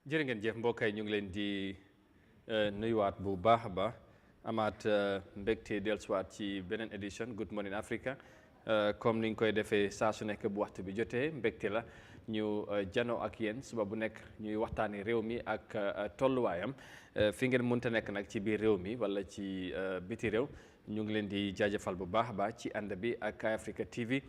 jërë ngeen jëf mbokk yi ñu ngi leen di nuyuwaat bu baax a baax amaat mbégte dellusiwaat ci beneen édition Good Morning Africa comme ni ñu koy defee saa su nekk bu waxtu bi jotee mbégte la ñu janoo ak yéen suba bu nekk ñuy waxtaanee réew mi ak tolluwaayam fi ngeen mënta nekk nag ci biir réew mi wala ci biti réew ñu ngi leen di jaajëfal bu baax a baax ci ànd bi ak Eyeafrica TV.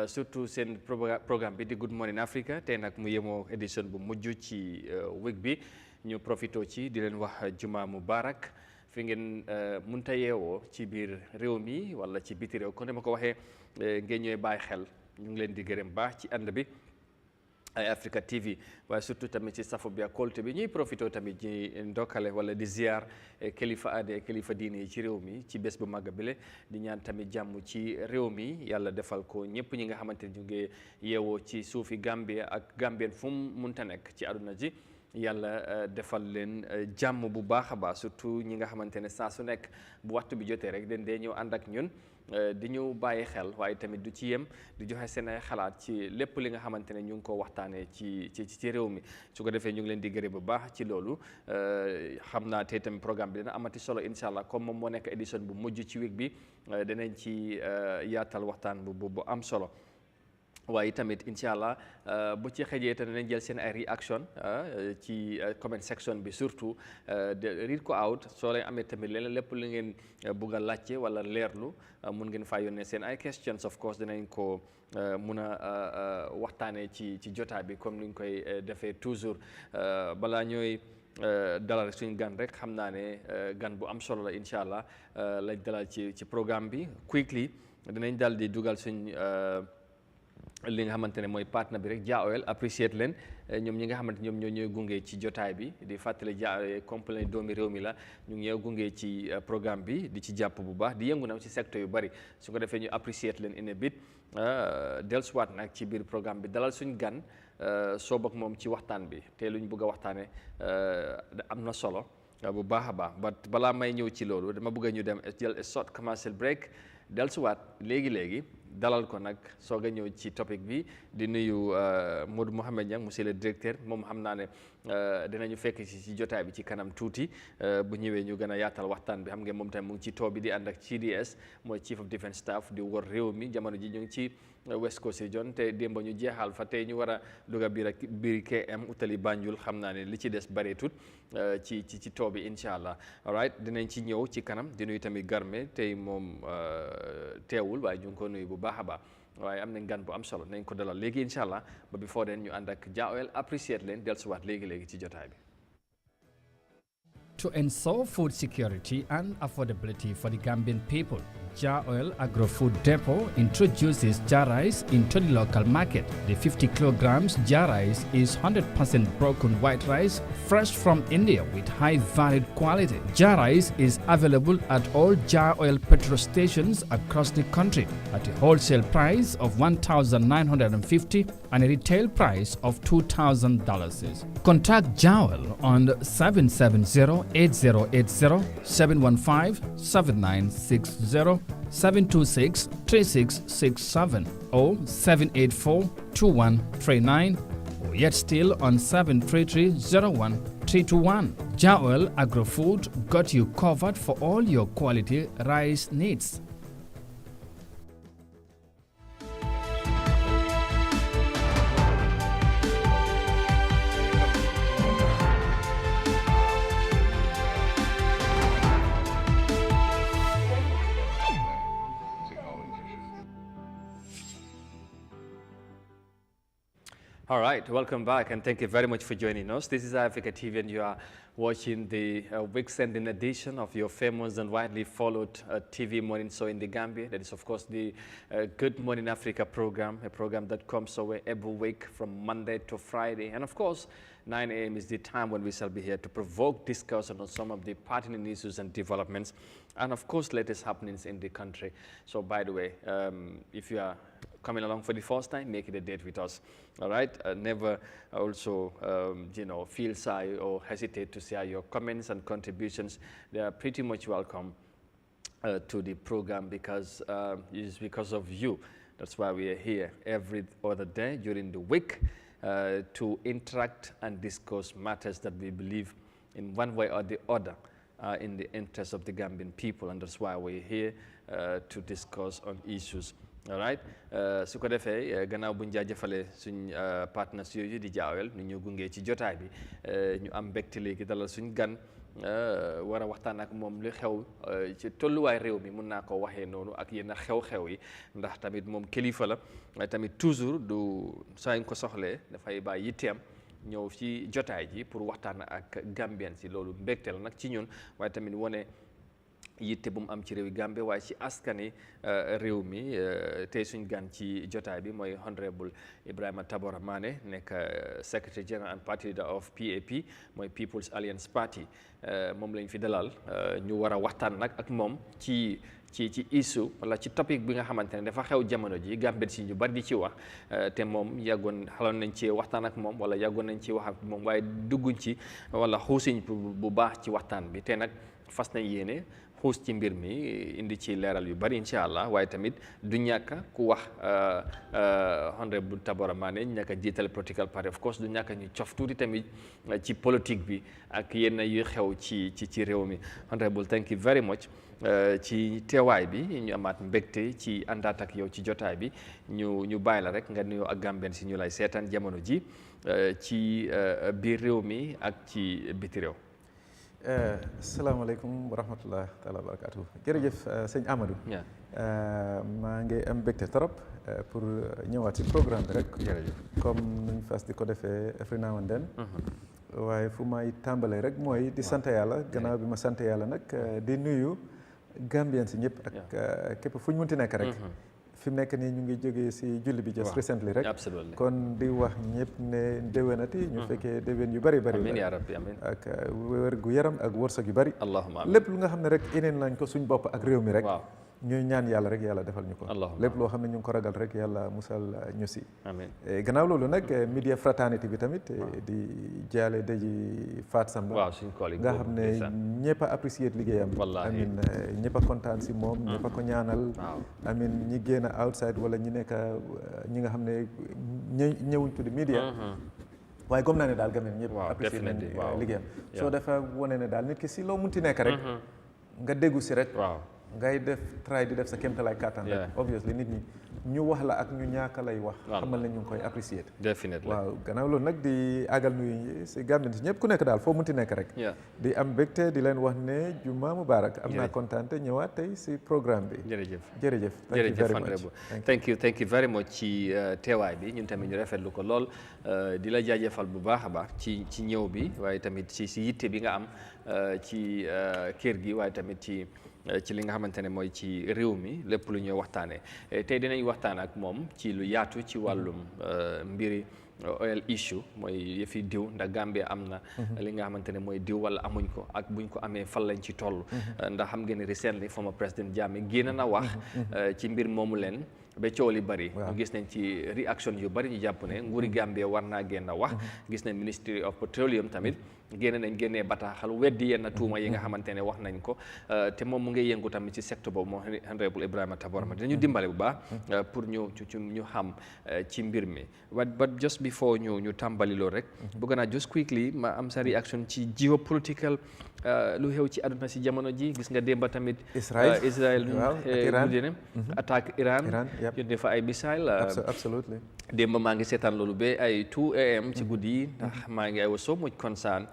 surtout seen programme bi di Good Morning Africa tey nag mu yemoo édition bu mujj ci week bi ñu profito ci di leen wax juma mubarak fi ngeen munta yeewoo ci biir réew mi wala ci biti réew kon dama ko waxee ngeen ñooy bàyyi xel ñu ngi leen di gërëm baax ci ànd bi Eyeafrica TV waaye surtout tamit ci safo bi ak kolte bi ñuy profito tamit ñi ndokkale wala di ziar kilifa aada kilifa diine yi ci réew mi ci bés bu màgg bile di ñaan tamit jàmm ci réew mi yàlla defal ko ñëpp ñi nga xamante ni ñu ngi yeewoo ci suufi Gambia ak Gambien fu mu munta nekk ci àdduna ji yàlla defal leen jàmm bu baax a baax surtout ñi nga xamante ne saa su nekk bu waxtu bi jotee rek den dee ñëw ànd ak ñun di ñu bàyyi xel waaye tamit du ci yem di joxe seen ay xalaat ci lépp li nga xamante ne ñu ngi ko waxtaanee ci réew mi su ko defee ñu ngi leen di gërëm bu baax ci loolu xam naa tey tamit programme bi dina amati solo incha allah comme moom moo nekk édition bu mujj ci week bi dinañ ci yaatal waxtaan bu am solo. waaye tamit incha allah bu ci xëjee te dinañ jël seen ay réaction ci comment section bi surtout read ko out soo leen amee tamit leneen lépp lu ngeen bugg a laajte wala leerlu mun ngeen faa yónnee seen ay questions of course dinañ ko mun a waxtaanee ci jotaay bi comme ni ñu koy defee toujours balaa ñooy dalal suñu gan rek xam naa ne gan bu am solo la incha allah lañ dalal ci programme bi quickly dinañ dal di dugal suñ li nga xamante ne mooy partenaire bi rek Jah Oil appreciate leen ñoom ñi nga xamante ñoom ñooy gunge ci jotaay bi di fàttali Jah Oil compagnie doomi réew mi la ñu ngi gunge ci programme bi di ci jàpp bu baax di yëngu nag ci secteur yu bari su ko defee ñu appreciate leen in a bit dellusiwaat nag ci biir programme bi dalal suñ gan soob ak moom ci waxtaan bi te luñ bëgg a waxtaane am na solo bu baax a baax but balaa may ñëw ci loolu dama bëgg ñu dem jël short commercial break dellusiwaat léegi dalal ko nag soog a ñëw ci topic bi di nuyu Modou Mohamed Niang monsieur le directeur moom xam naa ne dinañu fekk ci jotaay bi ci kanam tuuti bu ñëwee ñu gën a yaatal waxtaan bi xam ngeen moom tamit mu ngi ci too bi di ànd ak CDS mooy Chief of Defence Staff di wër réew mi jamono ji ñu ngi ci West Coast Region te démb ñu jeexal fa tey ñu war a dugg biir KM utali Banjul xam naa ne li ci des bareetut ci too bi incha allah all right dinañ ci ñëw ci kanam di nuyu tamit Garme tey moom teewul waaye ñu ngi ko nuyu bu baax a baax waaye am nañ gan bu am solo nañ ko dalal léegi incha allah ba before den ñu ànd ak Jah Oil appreciate leen dellusiwaat léegi ci jotaay bi. To ensure food security and affordability for the Gambian people, Jah Oil Agro-Food Depot introduces Jah rice into the local market. The 50 kilograms Jah rice is 100% broken white rice, fresh from India with high varied quality. Jah rice is available at all Jah Oil petrol stations across the country at a wholesale price of $1,950 and a retail price of $2,000. Contact Jah Oil on 770-8080, 715-7960, 726-3667 or 784-2139 or yet still on 733-01321. Jah Oil Agro-Food got you covered for all your quality rice needs. All right, welcome back and thank you very much for joining us. This is Eyeafrica TV and you are watching the week-ending edition of your famous and widely followed TV morning show in the Gambia. That is, of course, the Good Morning Africa program, a program that comes away every week from Monday to Friday. And of course, 9 a.m. is the time when we shall be here to provoke discussion on some of the pertinent issues and developments and, of course, latest happenings in the country. So, by the way, if you are coming along for the first time, make it a date with us. All right. Never also, feel shy or hesitate to share your comments and contributions. They are pretty much welcome to the program because it is because of you. That's why we are here every other day during the week. to interact and discuss matters that we believe in one way or the other in the interest of the Gambian people, and that's why we're here to discuss on issues. All right su ko defee gannaaw buñ jaajëfalee suñ partners yooyu di jaawel ni ñu gungee ci jotaay bi ñu am mbégte léegi dalal suñ gan war a waxtaan ak moom li xew ci tolluwaay réew mi mun naa ko waxee noonu ak yenn xew-xew yi ndax tamit moom kilifa la tamit toujours du saa ñu ko soxlee dafay bàyyi yitteem ñëw ci jotaay ji pour waxtaan ak Gambien si loolu mbégte la nag ci ñun waaye tamit wane yitte bu mu am ci réewi Gambie waaye ci askani réew mi tey suñ gan ci jotaay bi mooy honorable Ibrahima Tabora Manneh nekk secretary general and party leader of PAP mooy People's Alliance Party moom lañ fi dalal ñu war a waxtaan nag ak moom ci issue wala ci topic bi nga xamante ne dafa xew jamono ji Gambien si ñu bari di ci wax te moom yàggoon xaloon nañ ci waxtaan ak moom wala yàggoon nañ ci wax ak moom waaye dugguñ ci wala xuusiñ bu baax ci waxtaan bi te nag fas nañ yéene xuus ci mbir mi indi ci leeral yu bari incha allah waaye tamit du ñàkk ku wax honorable Tabora Manneh ñàkk a jiital political party of course du ñàkk ñu cof tuuti tamit ci politique bi ak yenn yu xew ci réew mi honorable thank you very much ci teewaay bi ñu amaat mbégte ci àndaat ak yow ci jotaay bi ñu bàyyi la rek nga nuyoo ak Gambien si ñu lay seetaan jamono ji ci biir réew mi ak ci biti réew. Assalamualaikum warahmatullahi taala wabarakatuh. Jërëjëf sëñ Amadou. maa ngi am mbégte trop pour ñëwaat ci programme bi rek. comme nuñ fas di ko defee every now and then. waaye fu may tàmbalee rek mooy di sant yàlla gannaaw bi ma sant yàlla nag di nuyu Gambien si ñëpp ak képp fu ñu munti nekk rek. fi mu nekk nii ñu ngi jógee si julli bi just recently rek kon di wax ñëpp ne déwénati ñu fekkee déwén yu bari amiin yaa rabbi amiin ak wér gu yaram ak wërsëg yu bari lépp lu nga xam ne rek ineen lañ ko suñ bopp ak réew mi rek ñuy ñaan yàlla rek yàlla defal ñu ko lépp loo xam ne ñu ngi ko ragal rek yàlla musal ñu si gannaaw loolu nag media fraternity bi tamit di jaale daji Faat Samba nga xam ne ñëpp a apprécié liggéeyam amin ñëpp a kontaan si moom ñëpp a ko ñaanal amin ñi génn outside wala ñi nekk ñi nga xam ne ñëwuñ tuddi media waaye gëm naa ne daal gameen ñëpp apprécié nañ liggéeyam soo dafa wane ne daal nit ki si loo munti nekk rek nga déggu si rek ngay def try di def sa kéemtalaay kàttan rek obviously nit ñi ñu wax la ak ñu ñaaka lay wax xamal ne ñu ngi koy apprécier waaw gannaaw loolu nag di àggal nuyu si Gambien si ñëpp ku nekk daal foo munti nekk rek di am mbégte di leen wax ne juma mubarak am naa kontaan te ñëwaat tey si programme bi jërëjëf thank you very much ci teewaay bi ñun tamit ñu rafetlu ko lool di la jaajëfal bu baax a baax ci ñëw bi waaye tamit ci yitte bi nga am ci kër gi waaye tamit ci li nga xamante ne mooy ci réew mi lépp lu ñuy waxtaanee tey dinañ waxtaan ak moom ci lu yaatu ci wàllum mbiri oil issue mooy yëfi diw ndax Gambia am na li nga xamante ne mooy diw wala amuñ ko ak buñ ko amee fan lañ ci toll ndax xam ngeen ne recently former président Jammeh génn na wax ci mbir moomu leen ba coow li bari ñu gis nañ ci réaction yu bari ñu jàpp ne nguuri Gambia war naa génn wax gis nañ Ministry of Petroleum tamit génnee bataaxal weddi yenn tuuma yi nga xamante ne wax nañ ko te moom mu ngi yëngu tamit ci secteur boobu moom honorable Ibrahima Tabora Manneh dinañu dimbale bu baax pour ñu xam ci mbir mi but just before ñu tàmbali loolu rek bëgg naa just quickly ma am sa réaction ci geopolitical lu xew ci àdduna si jamono ji gis nga démba tamit Israël lu dene attaque Iran yónnee fa ay missile absolutely démba maa ngi seetaan loolu ba ay 2 am ci guddi yi ndax maa ngi I was so much concerned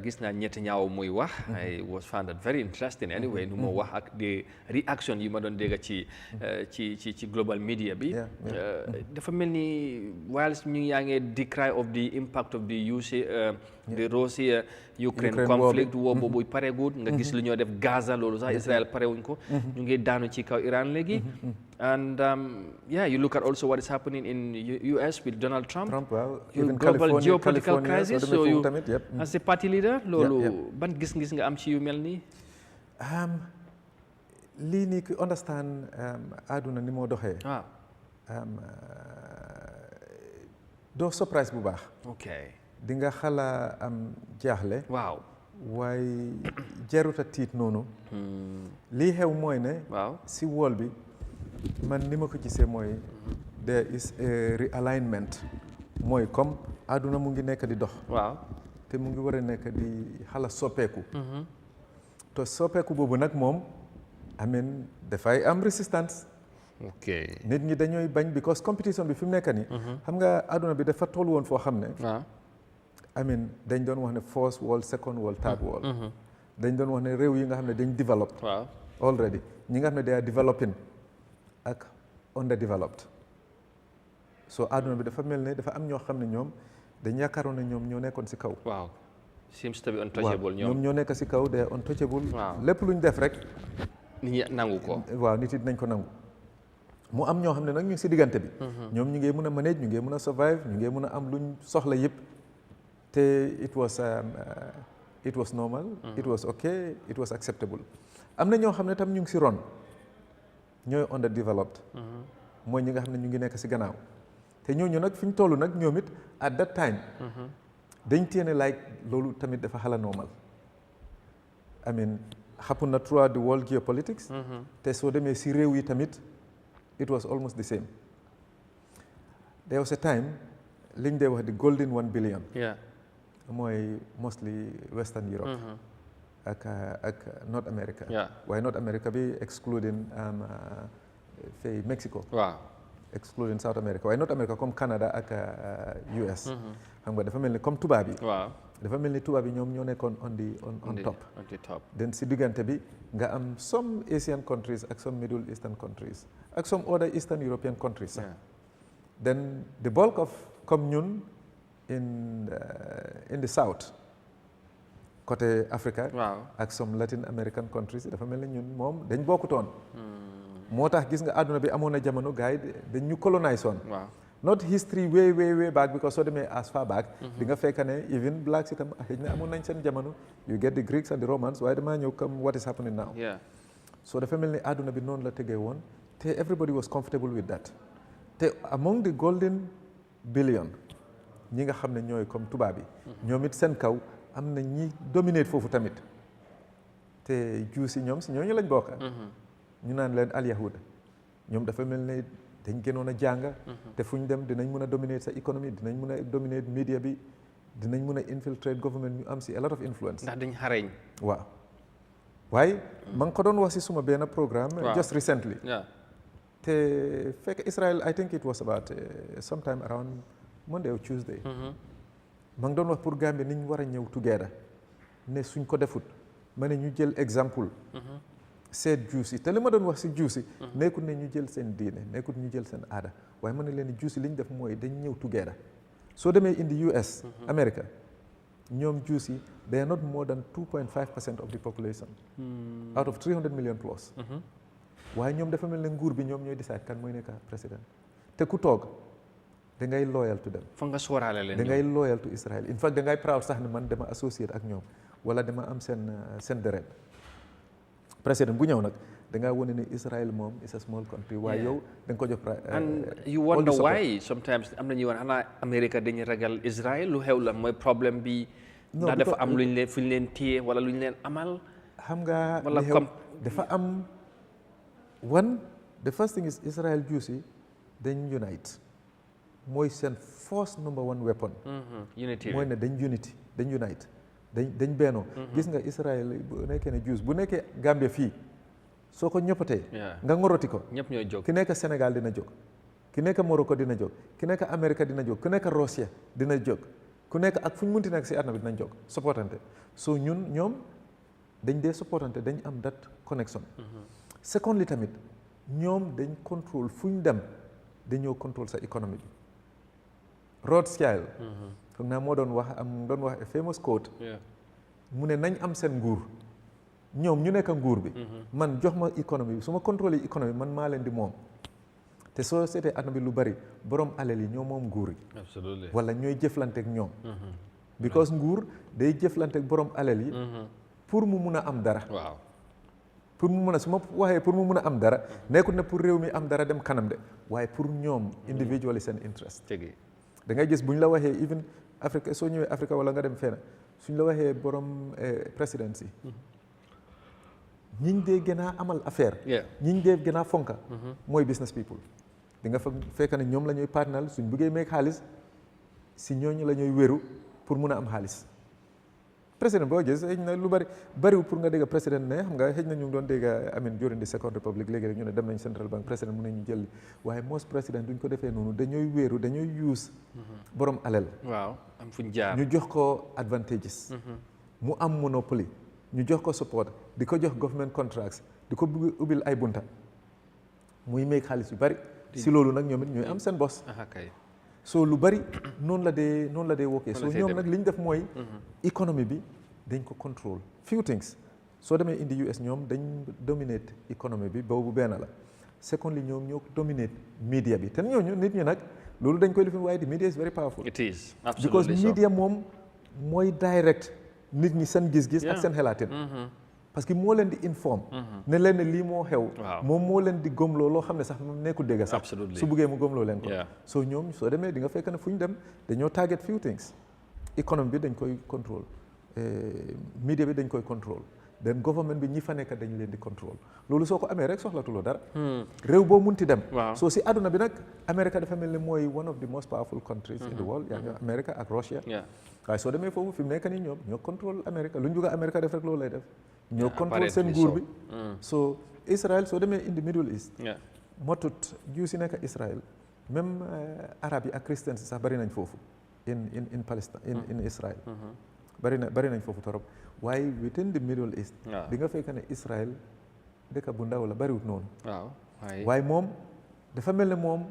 gis naa ñetti ñaaw muy wax I was found that very interesting anyway nu moo wax ak des réactions yi ma doon dégg ci global media bi dafa mel ni whilst ñu yaa ngi decry of the impact of the the Russia Ukraine conflict woo boobu paregut nga gis lu ñoo def Gaza loolu sax Israel parewuñ ko ñu ngi daanu ci kaw Iran léegi and you look at also what is happening in US with Donald Trump global geopolitical crisis so you as a party leader loolu ban gis-gis nga am ci yu mel nii lii nii ku understand àdduna ni moo doxee doo surprise bu baax di nga xala am jaaxle waaye jaruta tiit noonu lii xew mooy ne si wool bi man ni ma ko gisee mooy there is a realignment mooy comme àdduna mu ngi nekk di dox waaw te mu ngi war a nekk di xala soppeeku te soppeeku boobu nag moom amen dafay am résistance ok nit ñi dañooy bañ because compétition bi fi mu nekk nii xam nga àdduna bi dafa toll woon foo xam ne waaw amen dañ doon wax ne first world second world third world dañ doon wax ne réew yi nga xam ne dañ develop waaw already ñi nga xam ne they are developing ak underdeveloped so àdduna bi dafa mel ne dafa am ñoo xam ne ñoom dañ yaakaaroon ne ñoom ñoo nekkoon si kaw waaw seems to be untouchable ñoom ñoo nekk si kaw they are untouchable waaw lépp lu ñu def rek nit ñi nangu ko waaw nit yi dinañ ko nangu mu am ñoo xam ne nag ñu ngi si diggante bi ñoom ñu ngi mën a manage ñu ngi mën a survive ñu ngi mën a am luñ soxla yëpp te it was normal it was okay it was acceptable am na ñoo xam ne tam ñu ngi si ron ñooy underdeveloped mooy ñi nga xam ne ñu ngi nekk si gannaaw te ñooñu nag fi ñu toll nag ñoom it at that time dañ téene like loolu tamit dafa xala normal I mean happen na throughout the world geopolitics te soo demee si réew yi tamit it was almost the same there was a time liñ dee wax the golden 1 billion mooy mostly Western Europe ak North America waaye North America bi excluding fay Mexico waaw excluding South America waaye North America comme Canada ak US xam nga dafa mel ni comme tubaab yi waaw dafa mel ni tubaab yi ñoom ñoo nekkoon on top then si diggante bi nga am some Asian countries ak some Middle Eastern countries ak some other Eastern European countries sax then the bulk of comme ñun in the south côté Africa ak some Latin American countries dafa mel ni ñun moom dañ bokkutoon moo tax gis nga àdduna bi amoon na jamono gars yi dañ ñu colonize woon not history way back because soo demee as far back di nga fekk ne even blacks itam xëy na amoon nañ seen jamono you get the Greeks and the Romans waaye damaa ñëw comme what is happening now so dafa mel ni àdduna bi noonu la tegee woon te everybody was comfortable with that te among the golden billion ñi nga xam ne ñooy comme tubaab yi ñoom it seen kaw am na ñi dominate foofu tamit te juu si ñoom si ñooñu lañ bokk ñu naan leen al yahud ñoom dafa mel ne dañ gënoon a jàng te fu ñu dem dinañ mën a dominate sa économie dinañ mën a dominate media bi dinañ mën a infiltrate government ñu am si a lot of influence ndax dañ xareñ waaw waaye ma ngi ko doon wax si suma benn programme just recently te fekk Israel I think it was about sometime around Monday or Tuesday ma ngi doon wax pour Gambie ni ñu war a ñëw together ne suñ ko defut ma ne ñu jël exemple seet juus yi te li ma doon wax si juus yi nekkul ne ñu jël seen diine nekkul ñu jël seen aada waaye ma ne leen juus yi li ñu def mooy dañ ñëw together soo demee in the US America ñoom juus yi they are not more than 2.5% of the population out of 300 million plus waaye ñoom dafa mel ne nguur bi ñoom ñooy decide kan mooy nekk président te ku toog da ngay loyal to them fa nga sóoraale leen da ngay loyal to Israel in fact da ngay proud sax ne man dama associate ak ñoom wala dama am seen deret président bu ñëw nag da ngaa wane ne Israel moom is a small country waaye yow da nga ko jox and you wonder why sometimes am na ñuy wax xanaa America dañuy ragal Israel lu xew la mooy problème bi ndax dafa am luñ leen fu ñu leen téye wala luñ leen amal xam nga wala comme dafa am the first thing is Israel Jews yi dañ unite mooy seen first number one weapon unity mooy ne dañ unite dañ bennoo gis nga Israel bu nekkee ne Jews bu nekkee Gambia fii soo ko ñoppatee nga ngoroti ko ñëpp ñooy jóg ki nekk Sénégal dina jóg ki nekk Morocco dina jóg ki nekk Amérique dina jóg ku nekk Russia dina jóg ku nekk ak fu ñu munti nekk si àdduna bi dinañ jóg supportante so ñoom dañ dee supportante dañ am that connection secondly tamit ñoom dañ contrôle fu ñu dem dañoo contrôle sa économie bi Rothschild foog naa moo doon wax a famous quote mu ne nañ am seen nguur ñoom ñu nekk nguur bi man jox ma économie bi su ma contrôler économie man maa leen di moom te soo seetee àdduna bi lu bari borom alal yi ñoo moom nguur yi wala ñooy jëflante ak ñoom because nguur day jëflante ak borom alal yi pour mu mun a am dara pour mu mun a su ma waxee pour mu mun a am dara nekkul ne pour réew mi am dara dem kanam de waaye pour ñoom individually seen interest da ngay gis bu ñu la waxee even Afrique soo ñëwee Afrique wala nga dem fenn suñ la waxee borom présidence yi ñiñ dee gën a amal affaire ñiñ dee gën a fonka mooy business people di nga fa fekk ne ñoom la ñuy partnal suñ bëggee meeg xaalis si ñooñu la ñuy wéru pour mun a am xaalis président boo gis xëy na lu bariwul pour nga dégg président ne xam nga xëy na ñu ngi doon dégg amin during the Second Republic léegi rek ñu ne dem nañ Central Bank président mun nañu jël waaye most président duñ ko defee noonu dañooy wéeru dañooy use borom alal waaw am fuñ jaar ñu jox ko advantages mu am monopoly ñu jox ko support di ko jox government contracts di ko bëgg ubbil ay bunta muy make xaalis yu bari si loolu nag ñoom it ñooy am seen bos so lu bari noonu la dee wokkee so ñoom nag li ñu def mooy économie bi dañ ko contrôle few things soo demee indi US ñoom dañ dominate économie bi boobu benn la secondly ñoom ñoo dominate media bi te ñooñu nit ñi nag loolu dañ koy lifin waaye the media is very powerful it is absolutely because media moom mooy direct nit ñi seen gis-gis ak seen xalaatin parce que moo leen di informe ne leen ne lii moo xew moom moo leen di gëmloo loo xam ne sax moom nekkul dégg sax su buggee mu gëmloo leen ko so ñoom soo demee di nga fekk ne fu ñu dem dañoo target few things économie bi dañ koy contrôle media bi dañ koy contrôle then government bi ñi fa nekk dañ leen di contrôle loolu soo ko amee rek soxlatuloo dara réew boo munti dem soo si àdduna bi nag America dafa mel ni mooy one of the most powerful countries in the world yaa ngi America ak Russia waaye soo demee foofu fi mu nekk nii ñoom ñoo contrôle America lu ñu bëgg a America def rek loolu lay def ñoo contrôle seen nguur bi so Israel soo demee in the Middle East motut jiw si nekk Israel même arab yi ak christians sax bari nañ foofu in Palestine in Israel bari nañ foofu torop waaye within the Middle East di nga fekk ne Israel dëkk bu ndaw la bariwut noonu waaye moom dafa mel ne moom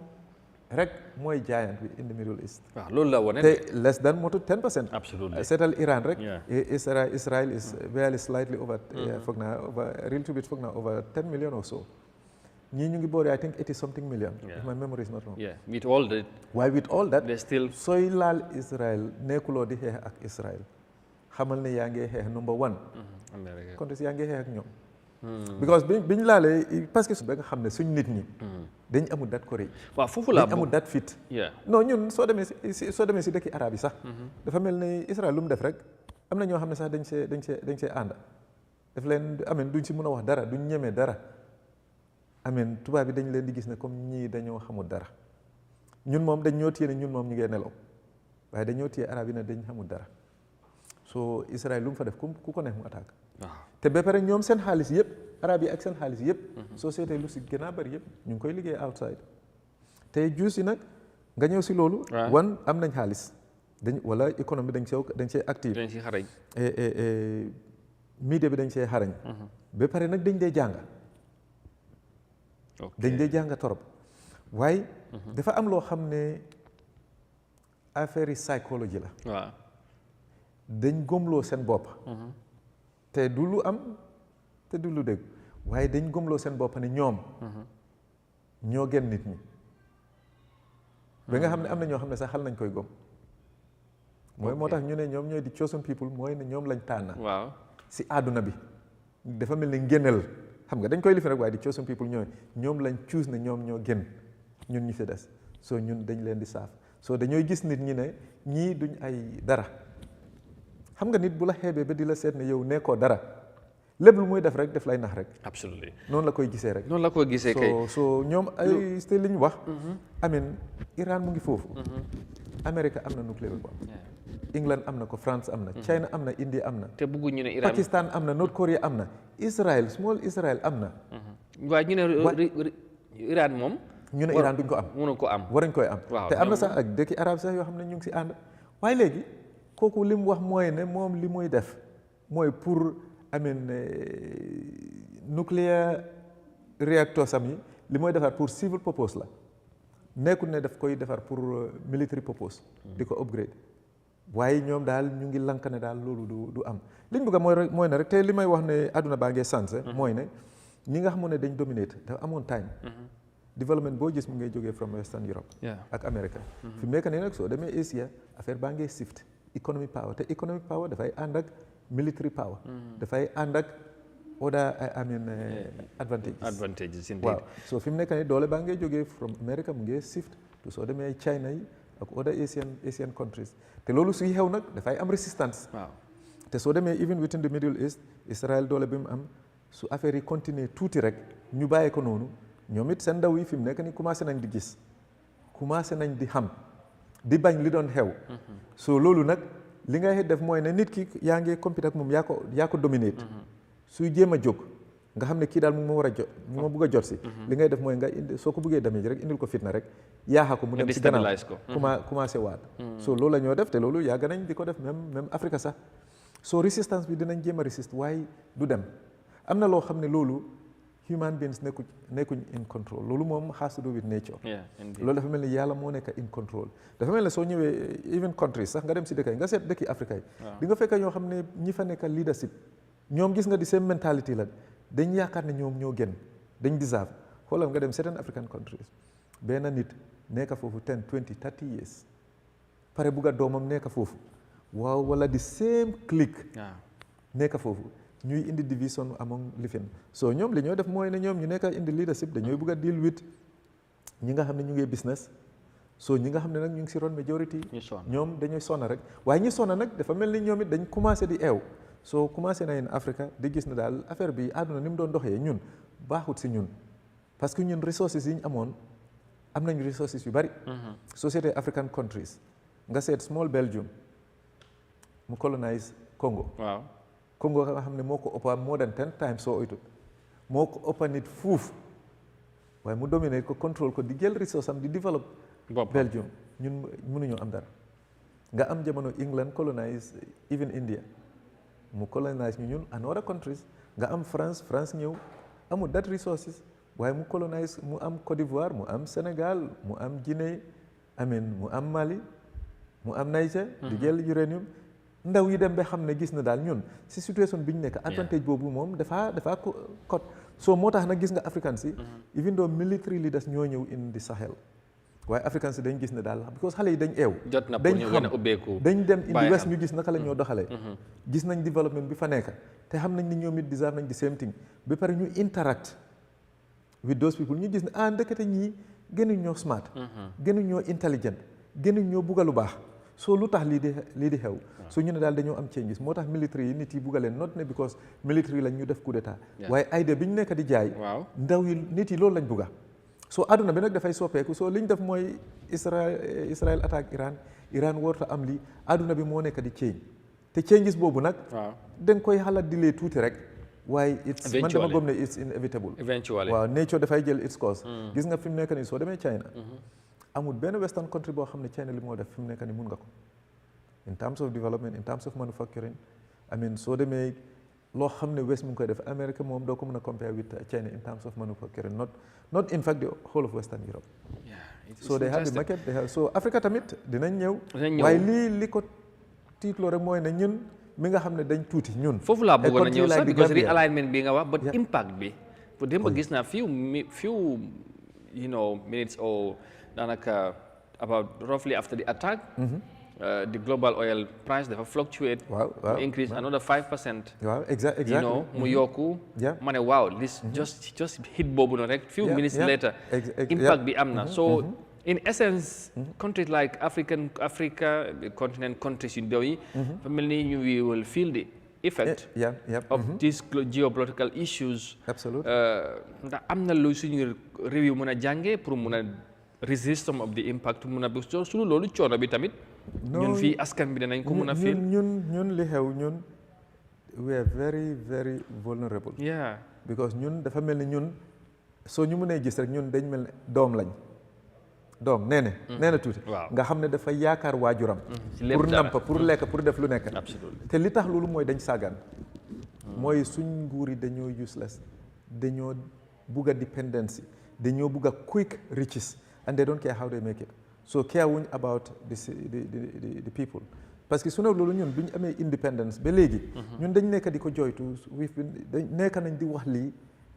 rek mooy giant bi in the Middle East loolu la wone te less than motut 10% absolutely seetal Iran rek Israel is barely slightly over foog naa over a little bit foog naa over 10 million or so ñii ñu ngi boori I think 80 something million if my memory is not wrong waaye with all that sooy laal Israel nekkuloo di xeex ak Israel xamal ne yaa ngi xeex number one contexte yaa ngi xeex ak ñoom because biñ laalee parce que ba nga xam ne suñ nit ñi dañ amul dat courage waaw foofu la dañ amul dat fit non ñun soo demee si dëkki arab yi sax dafa mel ne Israël lu mu def rek am na ñoo xam ne sax dañ see ànd daf leen amen duñ si mën a wax dara duñ ñemee dara amen tubaab bi dañ leen di gis ne comme ñii dañoo xamul dara ñun moom dañ ñoo téye ne ñun moom ñu ngee nelaw waaye dañoo téye arab yi ne dañ xamul dara so Israël lu mu fa def ku ko neex mu attaque te ba pare ñoom seen xaalis yëpp arab yi ak seen xaalis yëpp société lu si gën a bari yëpp ñu ngi koy liggéey outside te juus yi nag nga ñëw si loolu wan am nañ xaalis wala économie dañ see active dañ si xarañ media bi dañ see xarañ ba pare nag dañ dee jàng torop waaye dafa am loo xam ne affaire yi psychologie la dañ gëmloo seen bopp te du lu am te du lu dégg waaye dañ gëmloo seen bopp ne ñoom ñoo gën nit ñi ba nga xam ne am na ñoo xam ne sax xal nañ koy gëm mooy moo tax ñu ne ñoom ñooy di chosen people mooy ne ñoom lañ tànn si àdduna bi dafa mel ni ngénneel xam nga dañ koy lifi rek waaye di chosen people ñoom lañ choose ne ñoom ñoo gën ñun ñu fi des soo ñun dañ leen di saaf soo dañooy gis nit ñi ne ñii duñ ay dara xam nga nit bu la xeebee ba di la seet ne yow nekkoo dara lépp lu muy def rek def lay nax rek absolutely noonu la koy gisee rek noonu la koy gisee kay so ñoom ay te li ñu wax amin Iran mu ngi foofu Amérique am na nucléaire bomb England am na ko France am na China am na India am na te bëgguñu ne Iran Pakistan am na North Korea am na Israel small Israel am na waaye ñu ne Iran moom ñu ne Iran duñ ko am mënu ko am waruñ koy am te am na sax ak dëkki arab sax yoo xam ne ñu ngi si ànd waaye léegi kooku li mu wax mooy ne moom li muy def mooy pour nucléaire réacteur sam yi li mooy defar pour civil purpose la nekkul ne daf koy defar pour military purpose di ko upgrade waaye ñoom daal ñu ngi lank ne daal loolu du am li ñu bëgg mooy ne rek te li may wax ne àdduna baa ngee changé mooy ne ñi nga xamoon ne dañ dominate dafa amoon time development boo gis mu ngay jógee from Western Europe ak America fi mu nekk nii nag soo demee Asia affaire baa ngee shift economic power te economic power dafay ànd ak military power dafay ànd ak advantages waaw so fi mu nekk nii doole baa ngay jógee from America mu ngay shift to soo demee China yi ak other Asian countries te loolu suy xew nag dafay am resistance te soo demee even within the Middle East Israel doole bi mu am su affaire yi continuer tuuti rek ñu bàyyee ko noonu ñoom it seen ndaw yi fi mu nekk nii commencé nañ di gis commencé nañ di xam di bañ li doon xew so loolu nag li ngay def mooy ne nit ki yaa ngi compete ak moom yaa ko dominate suy jéem a jóg nga xam ne kii daal mu ma war a jot mu ma bëgg a jot si li ngay def mooy nga indi soo ko bëggee damage rek indil ko fitna rek yaaxa ko mu dem si gannaaw commencé waat so loolu la ñoo def te loolu yàgg nañ di ko def même Afrique sax so résistance bi dinañ jéem a résiste waaye du dem am na loo xam ne loolu human beings nekkuñ in control loolu moom has to do with nature loolu dafa mel ni yàlla moo nekk in control dafa mel ne soo ñëwee even countries sax nga dem si dëkk yi nga seet dëkki Afrique yi di nga fekk ñoo xam ne ñi fa nekk leadership ñoom gis nga di seen mentalité la dañ yaakaar ne ñoom ñoo gën dañ deserve xoolal nga dem certain African countries benn nit nekk foofu 10 20 30 years pare bugg a doomam nekk foofu waaw wala di same clique nekk foofu ñuy indi division among lifin so ñoom li ñoo def mooy ne ñoom ñu nekk indi leadership dañooy bugg a deal with ñi nga xam ne ñu ngi business so ñi nga xam ne nag ñu ngi si ron majority ñoom dañooy sonna rek waaye ñi sonna nag dafa mel ni ñoom it dañ commencé di eew so commencé na in Africa di gis ne daal affaire bi àdduna ni mu doon doxee ñun baaxut si ñun parce que ñun resources yi ñu amoon am nañ resources yu bari société African countries nga seet small Belgium mu colonise Congo Congo nga xam ne moo ko ëppa more than 10 times soo oytu moo ko ëppa nit fuuf waaye mu dominate ko contrôle ko di jël resource am di develop Belgium ñun mënuñoo am dara nga am jamono England colonise even India mu colonise ñu ñun and other countries nga am France ñëw amul that resources waaye mu colonise mu am Côte d'Ivoire mu am Sénégal mu am Guinée mu am Mali mu am Niger di jël uranium ndaw yi dem ba xam ne gis na daal ñun si situation bi ñu nekk advantage boobu moom dafa kot soo moo tax nag gis nga africains yi even though military leaders ñoo ñëw in the Sahel waaye africains yi dañ gis ne daal because xale yi dañ eew dañ xam dañ dem in the west ñu gis naka la ñoo doxalee gis nañ développement bi fa nekk te xam nañ ni ñoom it deserve nañ the same thing ba pare ñu interact with those people ñu gis ne ndekete ñii gënuñ ñoo smart gënuñ ñoo intelligent gënuñ ñoo bugga lu baax soo lu tax lii di xew so ñu ne daal dañoo am changes moo tax military yi nit yi bugga leen not ne because military lañ ñu def coup d'état waaye idée bi ñu nekk di jaay ndaw yi nit yi loolu lañ bugga soo àdduna bi nag dafay soppeeku soo li ñu def mooy Israël attaque Iran warta am lii àdduna bi moo nekk di change te changes boobu nag danga koy xalaat di lee tuuti rek waaye man dama gëm ne it's inevitable waaw nature dafay jël its course gis nga fi mu nekk nii soo demee China amul benn western country boo xam ne China li moo def fi mu nekk nii mun nga ko in terms of development in terms of manufacturing soo demee loo xam ne west mu ngi koy def America moom doo ko mën a compare with China in terms of manufacturing not in fact the whole of Western Europe so they have the market so Africa tamit dinañ ñëw waaye li ko tiitloo rek mooy ne ñun mi nga xam ne dañ tuuti ñun foofu laa bëggoon a ñëw sax because realignment bi nga wax but impact bi pour dem ba gis naa few minutes or daanaka about roughly after the attack the global oil price dafa fluctuate mu increase another 5% waaw exactly mu yokku ma ne waaw this just hit boobu noonu rek few minutes later impact bi am na so in essence countries like Africa the continent countries yu ndaw yi fa mel ni ñu will feel the effect of these geopolitical issues ndax am na lu suñu réew yi mën a jànge pour mën a resist some of the impact mun a bi su loolu coono bi tamit ñun fii askan bi danañ ko mun a feel ñun li xew ñun we are very very vulnerable because ñun dafa mel ni ñun soo ñu mënee gis rek ñun dañ mel ne doom neene tuuti nga xam ne dafa yaakaar waajuram pour nampa pour lekk pour def lu nekk te li tax loolu mooy dañ sàggan mooy suñ nguur yi dañoo useless dañoo bugg a dependency dañoo bugg a quick riches and they don't care how they make it so care wuñ about the people parce que su ne loolu ñun bi ñu amee independence ba léegi ñun dañ nekk di ko jooytu dañ nekk nañ di wax lii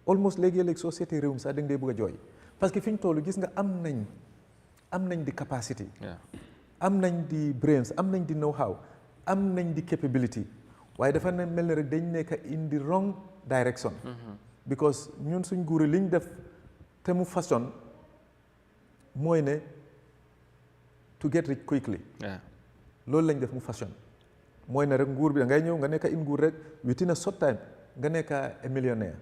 almost léegi-léegi soo seetee réew mi sax da nga dee bëgg a jooy parce que fi ñu toll gis nga am nañ di capacity am nañ di brains am nañ di know how am nañ di capability waaye dafa mel ni rek dañ nekk in the wrong direction because ñun suñ nguur li ñu def te mu façon mooy ne to get rich quickly loolu lañ def mu façon mooy ne rek nguur bi da ngay ñëw nga nekk in nguur rek within a short time nga nekk a millionaire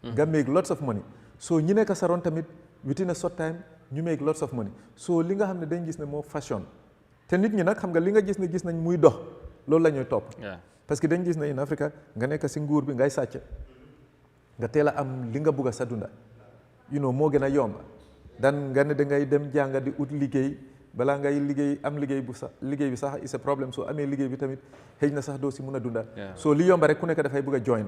nga make lots of money so ñi nekk sa ron tamit within a short time ñu make lots of money so li nga xam ne dañ gis ne moo fashion te nit ñi nag xam nga li nga gis ne gis nañ muy dox loolu la ñuy topp parce que dañ gis ne in Africa nga nekk si nguur bi ngay sàcc nga teel a am li nga bugg a sa dunda moo gën a yomba dan nga ne da ngay dem jànga di ut liggéey balaa ngay liggéey am liggéey bi sax is a problème soo amee liggéey bi tamit xëy na sax doo si mun a dunda soo li yomba rek ku nekk dafay bëgg a join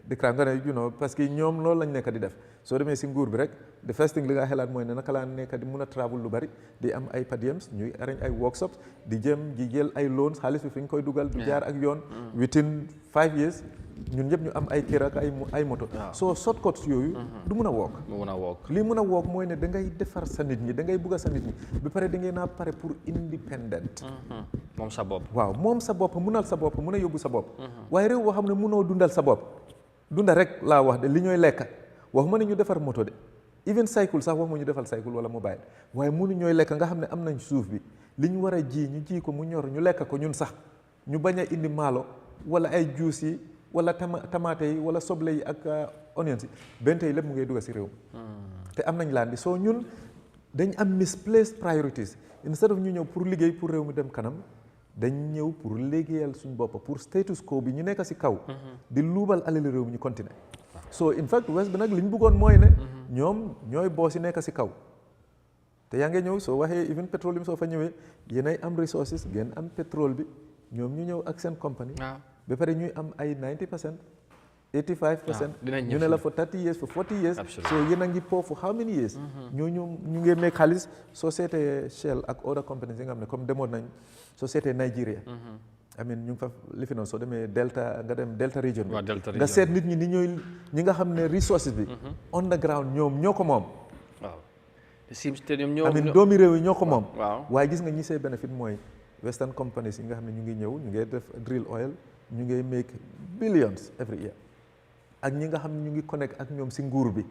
di cra nga ne parce que ñoom loolu lañ nekk di def soo demee si nguur bi rek the first thing li nga xelaat mooy ne naka laa nekk di mun a travel lu bari di am ay padiums ñuy arrange ay workshops di jël ay loans xaalis bi fi ñu koy dugal du jaar ak yoon within 5 years ñun ñëpp ñu am ay kër ak ay moto soo shortcuts yooyu du mun a wook lii mun a wook mooy ne da ngay defar sa nit ñi da ngay bugg sa nit ñi ba pare da ngay naa pare pour independent moom sa bopp waaw moom sa bopp munal sa bopp mun a yóbbu sa bopp waaye réew boo xam ne munoo dundal sa bopp dunda rek laa wax de li ñooy lekka waxuma ne ñu defar moto de even cycle sax waxuma ñu defal cycle wala mobile waaye munu ñooy lekk nga xam ne am nañ suuf bi li ñu war a ji ñu ji ko mu ñor ñu lekk ko ñun sax ñu bañ a indi maalo wala ay juice yi wala tamaate yi wala soble yi ak onions yi benn tey lépp mu ngay dugg si réew te am nañ laan bi soo ñun dañ am misplaced priorities instead of ñu ñëw pour liggéey pour réew mi dem kanam dañ ñëw pour liggéeyal suñ bopp pour status quo bi ñu nekk si kaw di luubal alali réew mi ñu continuer so in fact west bi nag li ñu bëggoon mooy ne ñoom ñooy boo si nekk si kaw te yaa ngi ñëw soo waxee even pétrole bi soo fa ñëwee yéenay am resources ngeen am pétrole bi ñoom ñu ñëw ak seen compagnie ba pare ñuy am ay 90% 85% ñu ne la for 30 years for 40 years so yéen a ngi po for how many years ñu ngi make xaalis soo seetee Shell ak other companies yi nga xam ne comme demoon nañ soo seetee Nigeria ñu ngi fa li fi noonu soo demee Delta nga dem Delta region bi nga seet nit ñi ni ñi nga xam ne resources bi underground ñoom ñoo ko moom doomi réew yi ñoo ko moom waaye gis nga ñi see bénéfice mooy western companies yi nga xam ne ñu ngi ñëw ñu ngi def drill oil ñu ngi make billions every year ak ñi nga xam ne ñu ngi connect ak ñoom si nguur bi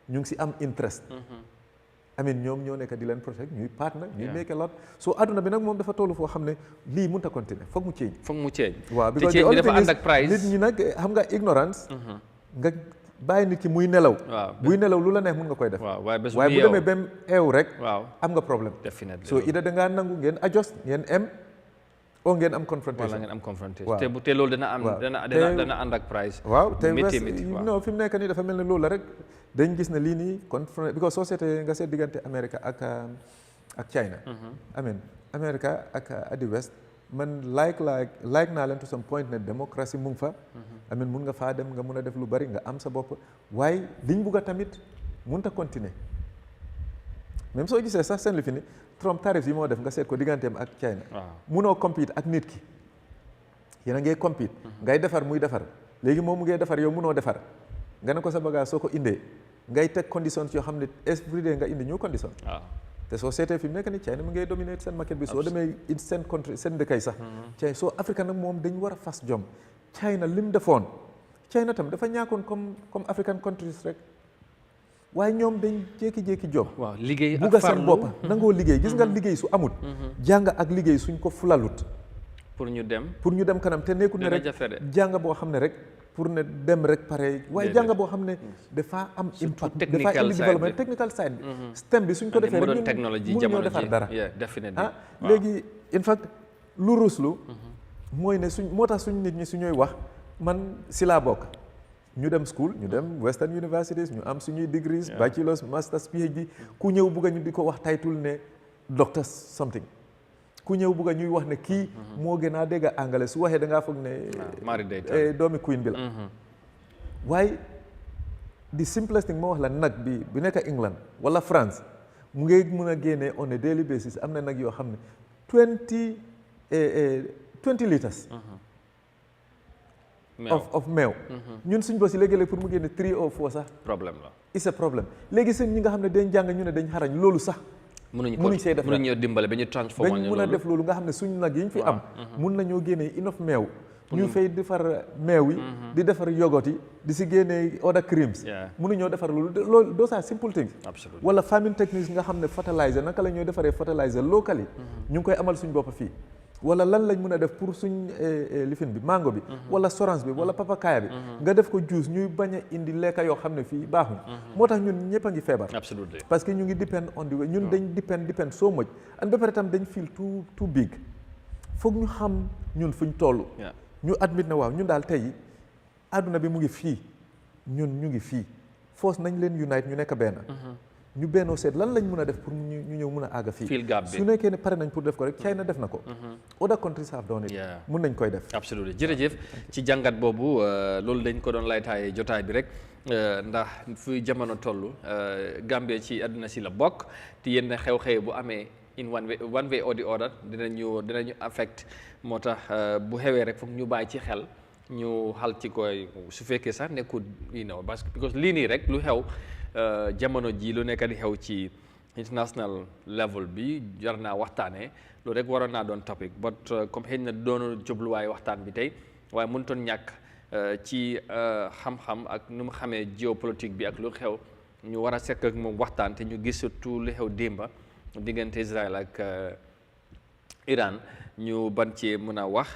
ñu ngi si am interest ñoom ñoo nekk di leen protect ñuy partner ñuy make a lot so adduna bi nag moom dafa tollu foo xam ne lii mënut a continuer foog mu change waaw because the only thing is nit ñi nag xam nga ignorance nga bàyyi nit ki muy nelaw buy nelaw lu la neex mun nga koy def waaye bu demee ba mu eew rek am nga problème so ida da ngaa nangu ngeen adjust ngeen o ngeen am confrontation te loolu dana ànd ak price waaw te non fi mu nekk nii dafa mel ne loolu la rek dañ gis ne lii nii because soo seetee nga seet diggante America ak China America ak adi West man like naa leen to some point ne démocratie mu ngi fa mun nga faa dem nga mun a def lu bari nga am sa bopp waaye liñ bugg a tamit mënut a continuer même soo gisee sax seen li fi ni Trump tarif yi moo def nga seet ko digganteem ak China munoo compete ak nit ki yéen a ngay compete ngay defar muy defar léegi moom mu ngay defar yow munoo defar nga ne ko sa bagage soo ko indee ngay teg conditions yoo xam ne every day nga indi new condition te soo seetee fi mu nekk ni China mu ngay dominate seen market bi soo demee seen country seen dëkkay sax China soo Afrique nag moom dañ war a fas jom China lim defoon China tam dafa ñàkkoon comme African countries rek waaye ñoom dañ jékki-jékki jom liggéey bugga seen bopp nangoo liggéey gis nga liggéey su amut jàng ak liggéey suñ ko fulalut pour ñu dem kanam te nekkul ne rek jàng boo xam ne rek pour ne dem rek pare waaye jàng boo xam ne dafa am impact dafa indi développement technical side bi STEM bi suñ ko defee rek ñun ñoo defar dara léegi in fact lu ruslu mooy ne moo tax suñ nit ñi su ñooy wax man si laa bokk ñu dem school ñu dem western universities ñu am suñuy degrees bachelors masters PhD ku ñëw bugg a ñu di ko wax title ne doctor something ku ñëw bugg a ñuy wax ne kii moo gën a dégg anglais su waxee da ngaa foog ne doomi queen bi la waaye the simplest thing moo wax la nag bi nekk England wala France mu ngi mun a génnee on a daily basis am na nag yoo xam ne 20 litres of meew ñun suñ bos yi léegi-léeg pour mu génne 3 or 4 sax problème la it's a problème léegi seen ñi nga xam ne dañ jàng ñu ne dañ xarañ loolu sax mënuñ see def mënuñ dimbale ba ñu transformé bañ mun a def loolu nga xam ne suñ nag yi ñu fi am mun nañoo génnee enough meew ñu fay defar meew yi di defar yogot yi di si génnee other creams mënuñoo defar loolu those are simple things wala farming techniques nga xam ne fertilizer naka la ñoo defaree fertilizer locally ñu ngi koy amal suñ bopp fii wala lan lañ mën a def pour suñ lifin bi mango bi wala orange bi wala papakaya bi nga def ko juice ñuy bañ a indi lekka yoo xam ne fii baaxuñ moo tax ñun ñëpp a ngi feebar parce que ñu ngi depend on the way ñun dañ depend so much and ba pare tam dañ feel too big foog ñu xam ñun fuñ toll ñu admit na waaw ñun daal tey àdduna bi mu ngi fii ñun ñu ngi fii force nañ leen unite ñu nekk benn ñu bennoo seet lan lañ mën a def pour ñu ñëw mën a àgga fii su nekkee ne pare nañ pour def ko rek China def na ko other countries have done it mën nañ koy def absolument jërëjëf ci jàngat boobu loolu dañ ko doon laytaaye jotaay bi rek ndax fu jamono toll Gambia ci àdduna si la bokk te yenn xew-xew bu amee in one way or the other dinañu affect moo tax bu xewee rek foog ñu bàyyi ci xel ñu xal ci koy su fekkee sax nekkul parce que lii nii rek lu xew jamono ji lu nekk di xew ci international level bi jar naa waxtaanee loolu rek waroon naa doon topic but comme xëy na doonu jubluwaay waxtaan bi tey waaye mënutoon ñàkk ci xam-xam ak nu mu xamee géopolitique bi ak lu xew ñu war a sekk ak moom waxtaan te ñu gis surtout lu xew démba diggante Israël ak Iran ñu ban ci mën a wax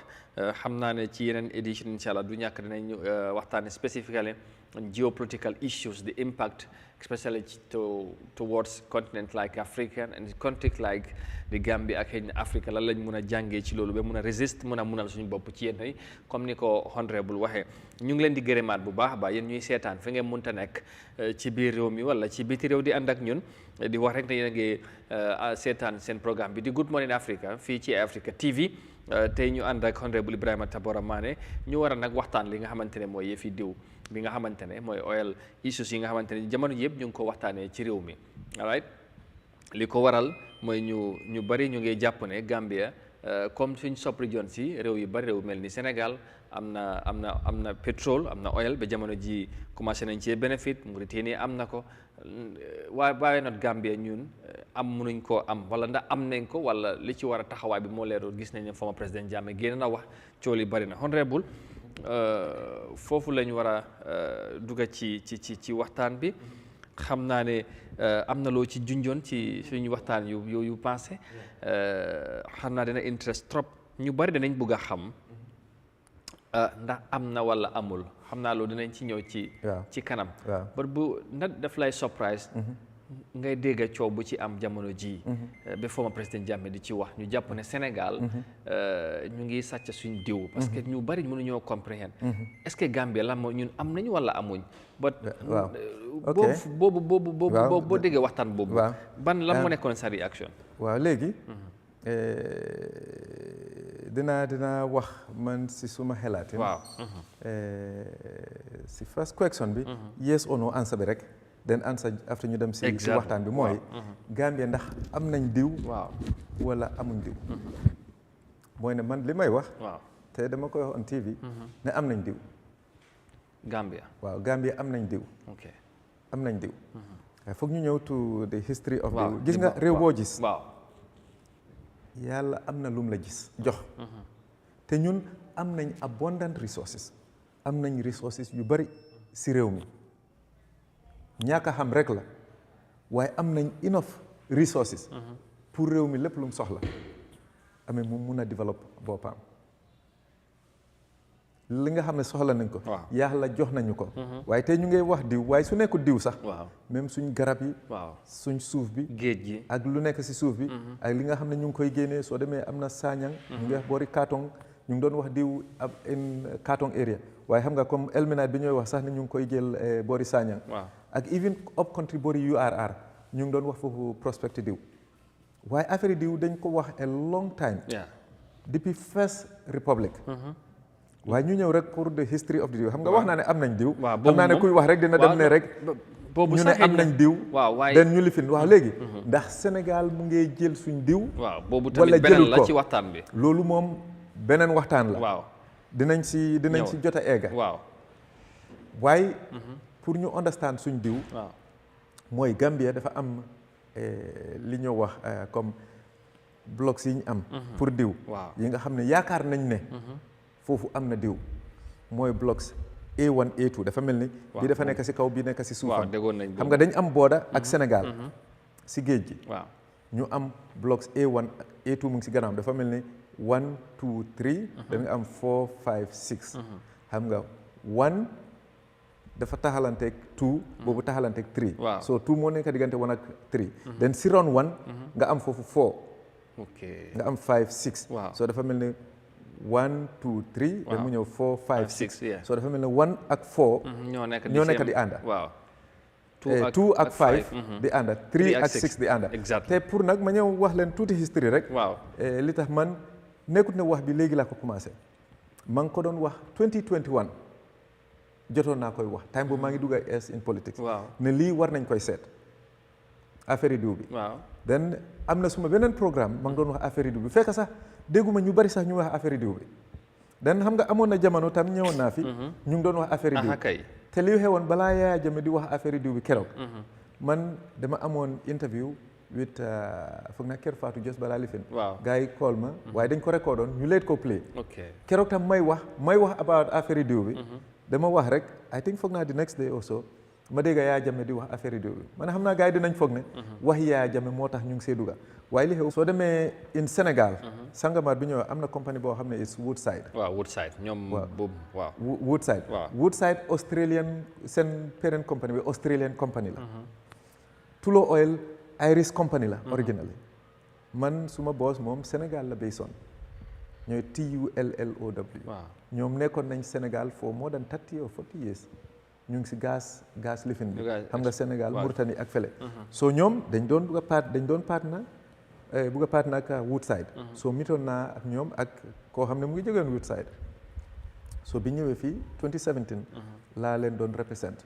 xam naa ne ci yeneen édition incha allah du ñàkk dinañ waxtaane specifically on geopolitical issues, the impact especially towards continent like Africa and country like the Gambia ak xëy na Africa lan lañ mën a jàngee ci loolu ba mën a resist mën a munal suñu bopp ci yenn yi comme ni ko honorable waxee ñu ngi leen di gërëmaat bu baax a baax yéen ñuy seetaan fi ngeen mënta nekk ci biir réew mi wala ci biti réew di ànd ak ñun di wax rek ne yéen a ngi seetaan seen programme bi di Good Morning Africa fii ci Eyeafrica TV tey ñu ànd ak honorable Ibrahima Tabora Manneh ñu war a nag waxtaan li nga xamante ne mooy yëfi diw bi nga xamante ne mooy oil issues yi nga xamante ne jamono yëpp ñu ngi ko waxtaanee ci réew mi alright li ko waral mooy ñu bari ñu ngi jàpp ne Gambia comme suñ sub-région si réew yu bari réew mel ni Sénégal am na pétrole am na oil ba jamono ji commencé nañ ci bénéfice Mauritanie am na ko waaye not Gambia ñun mënuñ koo am wala ndax am nañ ko wala li ci war a taxawaay bi moo leerul gis nañ ne former président Jammeh génn na wax cool yi bari na honorable foofu lañ war a dugga ci waxtaan bi xam naa ne am na loo ci junjoon ci suñu waxtaan yu passé xam naa dina interest trop ñu bari danañ bëgg a xam ndax am na wala amul xam naa loolu dinañ ci ñëw ci kanam but bu nag daf lay surprise ngay dégg coow bu ci am jamono ji ba former président Jammeh di ci wax ñu jàpp ne Sénégal ñu ngi sàcc suñ diw parce que ñu bari mënuñoo comprendre est-ce que Gambia la moo ñun am nañu wala amuñ but boo déggee waxtaan boobu ban lan moo nekkoon sa réaction waaw léegi dinaa wax man si suma xelaat waaw si first question bi yes or no answer bi rek then answer after ñu dem si waxtaan bi mooy Gambia ndax am nañ diw wala amuñ diw mooy ne man li may wax te dama koy wax on TV ne am nañ diw Gambia waaw Gambia am nañ diw am nañ diw foog ñu ñëw to the history of diw gis nga réew boo gis yàlla am na lum la gis jox te ñun am nañ abundant resources am nañ resources yu bari si réew mi ñàkk a xam rek la waaye am nañ enough resources pour réew mi lépp lu mu soxla amee mu mun a développer boppam li nga xam ne soxla nañ ko yàlla jox nañu ko waaye tey ñu ngay wax diw waaye su nekkul diw sax même suñ garab yi suñ suuf bi géej gi ak lu nekk si suuf bi ak li nga xam ne ñu ngi koy génnee soo demee am na Sanyang ñu ngi wax boori Katong ñu ngi doon wax diw ab in Katong area waaye xam nga comme elminate bi ñooy wax sax ne ñu ngi koy jël boori Sanyang ak even up country boori URR ñu ngi doon wax foofu prospect diw waaye affaire diw dañ ko wax a long time depuis First Republic waaye ñu ñëw rek pour the history of the diw xam nga wax naa ne am nañ diw xam naa ne kuy wax rek dina dem ne rek ñu ne am nañ diw den ñu lifin waaw léegi ndax Sénégal mu ngi jël suñ diw wala jëlul ko ci waxtaan bi loolu moom beneen waxtaan la dinañ si jot a egga waaye pour ñu understand suñ diw mooy Gambia dafa am li ñoo wax comme blocs yi ñu am pour diw yi nga xam ne yaakaar nañ ne foofu am na diw mooy blocs A1 A2 dafa mel ni bii dafa nekk si kaw bii nekk si suufam xam nga dañ am booda ak Sénégal si géej gi ñu am blocs A1 A2 mu ngi si gannaaw dafa mel ni 1 2 3 da nga am 4 5 6 xam nga 1 dafa taxalanteeg 2 boobu taxalanteeg 3 so 2 moo nekk diggante 1 ak 3 then si round 1 nga am foofu 4 nga am 5 6 so dafa mel ni 1 2 3 then mu ñëw 4 5 6 so dafa mel ni 1 ak 4 ñoo nekk di ànda 2 ak 5 di ànda 3 ak 6 di ànda te pour nag ma ñëw wax leen tuuti history rek li tax man nekkut ne wax bi léegi laa ko commencé maa ngi ko doon wax 2021 jotoon naa koy wax time boobu maa ngi dugg as in politics ne lii war nañ koy seet affaire yi diw bi then am na suma beneen programme maa ngi doon wax affaire yi diw bi fekk sax dégguma ñu bari sax ñu wax affaire yi diw bi then xam nga amoon na jamono tam ñëwoon naa fi ñu ngi doon wax affaire yi diw te li xewoon balaa Yahya Jammeh di wax affaire yi diw bi keroog man dama amoon interview with foog naa kër Fatou Jos balaa lifin gars yi call ma waaye dañ ko recordon ñu leet ko play keroog tam may wax about affaire yi diw bi dama wax rek I think foog naa the next day also ma dégg Yahya Jammeh di wax affaire yi diw bi man xam naa gars yi dinañ foog ne wax Yahya Jammeh moo tax ñu ngi see dugga waaye li xew soo demee in Sénégal Sangomar bi ñëw am na compagnie boo xam ne is Woodside Woodside ñoom boobu Woodside Australian seen parent company bi Australian company la Tullow Oil Irish company la originally man suma boss moom Sénégal la based on ñooy TULLOW ñoom nekkoon nañ Sénégal for more than 30 or 40 years ñu ngi si gaz lifin bi xam nga Sénégal Mauritanie ak fële so ñoom dañ doon bugg a partner ak Woodside so mitoon naa ak ñoom ak koo xam ne mu ngi jógeen Woodside so bi ñëwee fii 2017 laa leen doon represent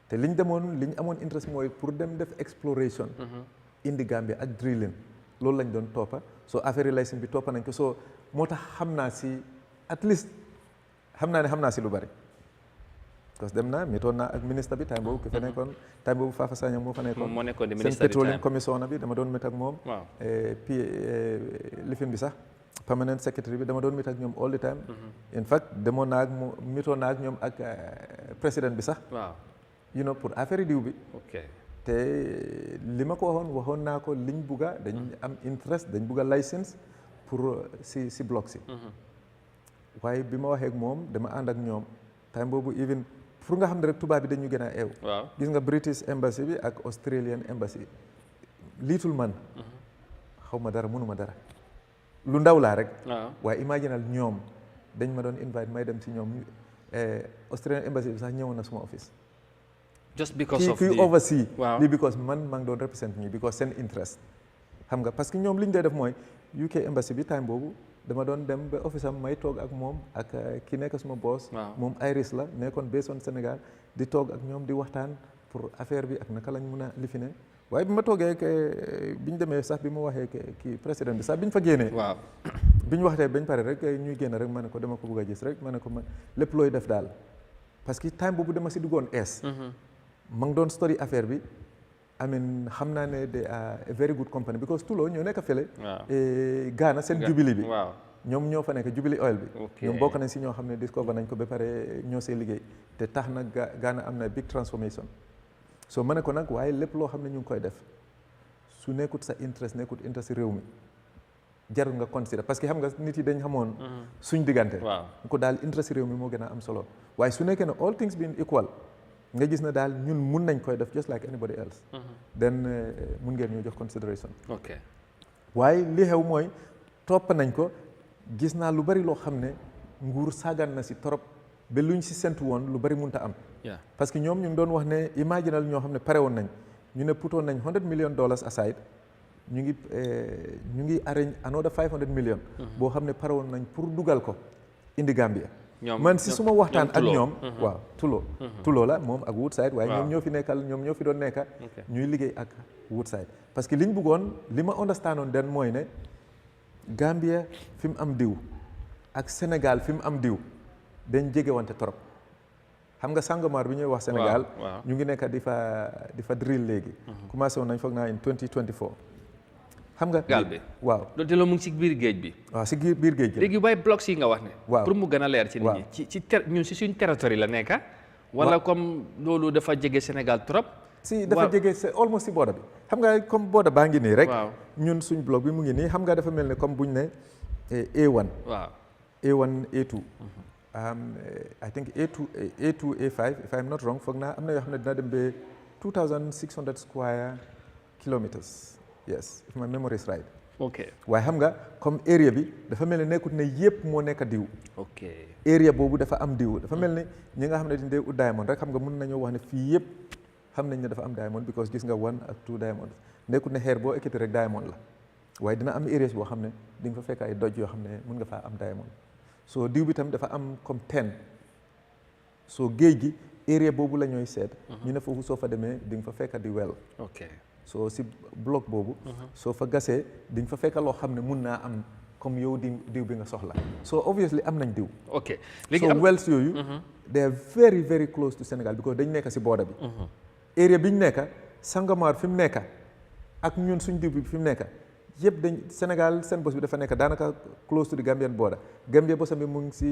te liñ amoon interest mooy pour dem def exploration indi Gambia ak drilling loolu lañ doon toppa so affaire yi licence bi toppa nañ ko so moo tax xam naa si at least xam naa si lu bari parce que dem naa mitoon naa ak ministre bi time boobu ki fa nekkoon time boobu Fafa Sagna moo fa nekkoon seen petroleum commission bi dama doon mit ak moom lifin bi sax permanent secretary bi dama doon mit ak ñoom all the time in fact demoon naa ak mitoon naa ak ñoom ak président bi sax pour affaire yi diw bi te li ma ko waxoon naa ko liñ bugga dañ am interest dañ bugga license pour si bloc si waaye bi ma waxee ak moom dama ànd ak ñoom time boobu even pour nga xam ne rek tubaab bi dañu gën a eew gis nga British embassy bi ak Australian embassy liitul man xaw ma dara mënuma dara lu ndaw laa rek waaye imaginal ñoom dañ ma doon invite may dem si ñoom Australian embassy bi sax ñëwoon na suma office just because of the oversee lii because man maa ngi doon represent ñi because seen interest xam nga parce que ñoom li ñu dee def mooy UK embassy bi time boobu dama doon dem ba office am may toog ak moom ak ki nekk suma boss moom Iris la nekkoon based on Sénégal di toog ak ñoom di waxtaan pour affaire bi ak naka lañ mun a lifine waaye bi ma toogee bi ñu demee sax bi ma waxee kii président bi sax bi ñu fa génnee bi ñu waxtee bañ pare rek ñuy génn rek ma ne ko dama ko bëgg a gis rek ma ne ko lépp looy def daal parce que time boobu dama si duggoon ma ngi doon story affaire bi xam naa ne they are a very good company because Tullow ñoo nekk fële Ghana seen Jubilee bi ñoom ñoo fa nekk Jubilee Oil bi ñoom bokk nañ si ñoo xam ne discover nañ ko ba pare ñoo see liggéey te tax na Ghana am na big transformation so ma ne ko nag waaye lépp loo xam ne ñu ngi koy def su nekkut sa interest réew mi jarul nga consider parce que xam nga nit yi dañ xamoon suñ diggante ko daal interest réew mi moo gën a am solo waaye su nekkee ne all things being equal nga gis na daal ñun mun nañ koy def just like anybody else then mun ngeen ñoo jox consideration waaye li xew mooy topp nañ ko gis naa lu bari loo xam ne nguur saagan na si torop ba luñ si sentu woon lu bari munta am parce que ñoom ñu ngi doon wax ne imaginal ñoo xam ne pare woon nañ ñu ne putoon nañ $100 million aside ñu ngi arrange another $500 million boo xam ne pare woon nañ pour dugal ko indi Gambia man si suma waxtaan ak ñoom waaw Tullow la moom ak Woodside waaye ñoom ñoo fi doon nekka ñuy liggéey ak Woodside parce que liñ bëggoon li ma understand oon den mooy ne Gambia fi mu am diw ak Sénégal fi mu am diw dañ jege wante trop xam nga Sangomar bi ñuy wax Sénégal ñu ngi nekk di fa drill léegi commencé woon nañ foog naa in 2024 xam nga gaal bi waaw te loolu mu ngi si biir géej bi waaw si biir géej gi léegi waaye blocs yi nga wax ne waaw pour mu gën a leer ci nit ñi ñun si suñ territoire la nekka wala comme loolu dafa jege Sénégal trop si dafa jege c'est almost si booda bi xam nga comme booda baa ngi nii rek ñun suñ bloc bi mu ngi nii xam nga dafa mel ne comme buñ ne A1 waaw A1 A2 I think A2 A5 if I'm not wrong foog naa am na yoo xam ne dina dem ba 2600 square kilometers yes if my memory is right ok waaye xam nga comme area bi dafa mel ne nekkut ne yëpp moo nekk diw ok area boobu dafa am diw dafa mel ne ñi nga xam ne dañ dee ut diamond rek xam nga mën nañoo wax ne fii yëpp xam nañ ne dafa am diamond because gis nga 1 ak 2 diamond nekkut ne xeer boo ekkati rek diamond la waaye dina am areas boo xam ne di nga fa fekk ay doj yoo xam ne mën nga faa am diamond so diw bi tam dafa am comme 10 so géej gi area boobu la ñooy seet ñu ne foofu soo fa demee di nga fa fekk di well ok so si bloc boobu soo fa gasee di nga fa fekk loo xam ne mun naa am comme yow diw bi nga soxla so obviously am nañ diw ok léegi so wells yooyu they are very very close to Sénégal because dañ nekk si border bi area bi ñu nekk Sangomar fi mu nekk ak ñun suñ diw bi fi mu nekk yëpp dañ Sénégal seen bos bi dafa nekk daanaka close to the Gambian border Gambia bosam bi mu ngi si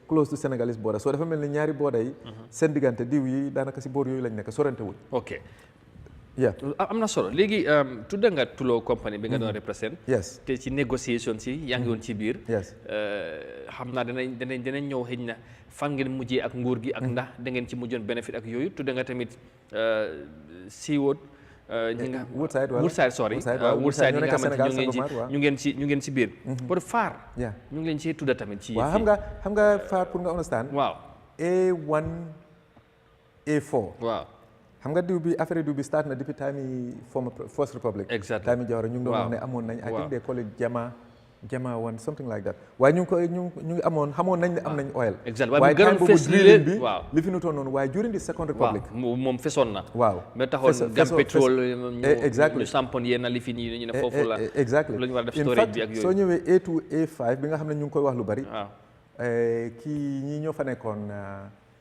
close to Senegalese border soo dafa mel ni ñaari border yi seen diggante diw yi daanaka si boor yooyu lañ nekk sorante wuñ ok yeah am na solo léegi tudda nga Tullow company bi nga doon represent yes te ci négociation si yaa ngi woon ci biir yes xam naa danañ ñëw xëy na fan ngeen mujjee ak nguur gi ak ndax da ngeen ci mujjoon bénéfice ak yooyu tudda nga tamit siiwoot ñi nga Woodside sorry Woodside yi nga xamante ñu ngeen ci biir pour faar ñu ngi leen ci tudda tamit ci waaw xam nga faar pour nga understand waaw A1 A4 waaw xam nga diw bi affaire diw bi start na depuis time yi former First Republic time yi Jawara ñu ngi doon wax ne amoon nañ I think they call it Jama one something like that waaye ñu ngi xamoon nañ ne am nañ oil waaye time boobu drilling bi li fi nutoon noonu waaye during the Second Republic moom fesoon na waaw mais taxoon gam pétrole ñu sampoon yenn li fi ñu ne foofu la exactly la ñu war a def storage bi ak yooyu soo ñëwee A2 A5 bi nga xam ne ñu ngi koy wax lu bari kii ñii ñoo fa nekkoon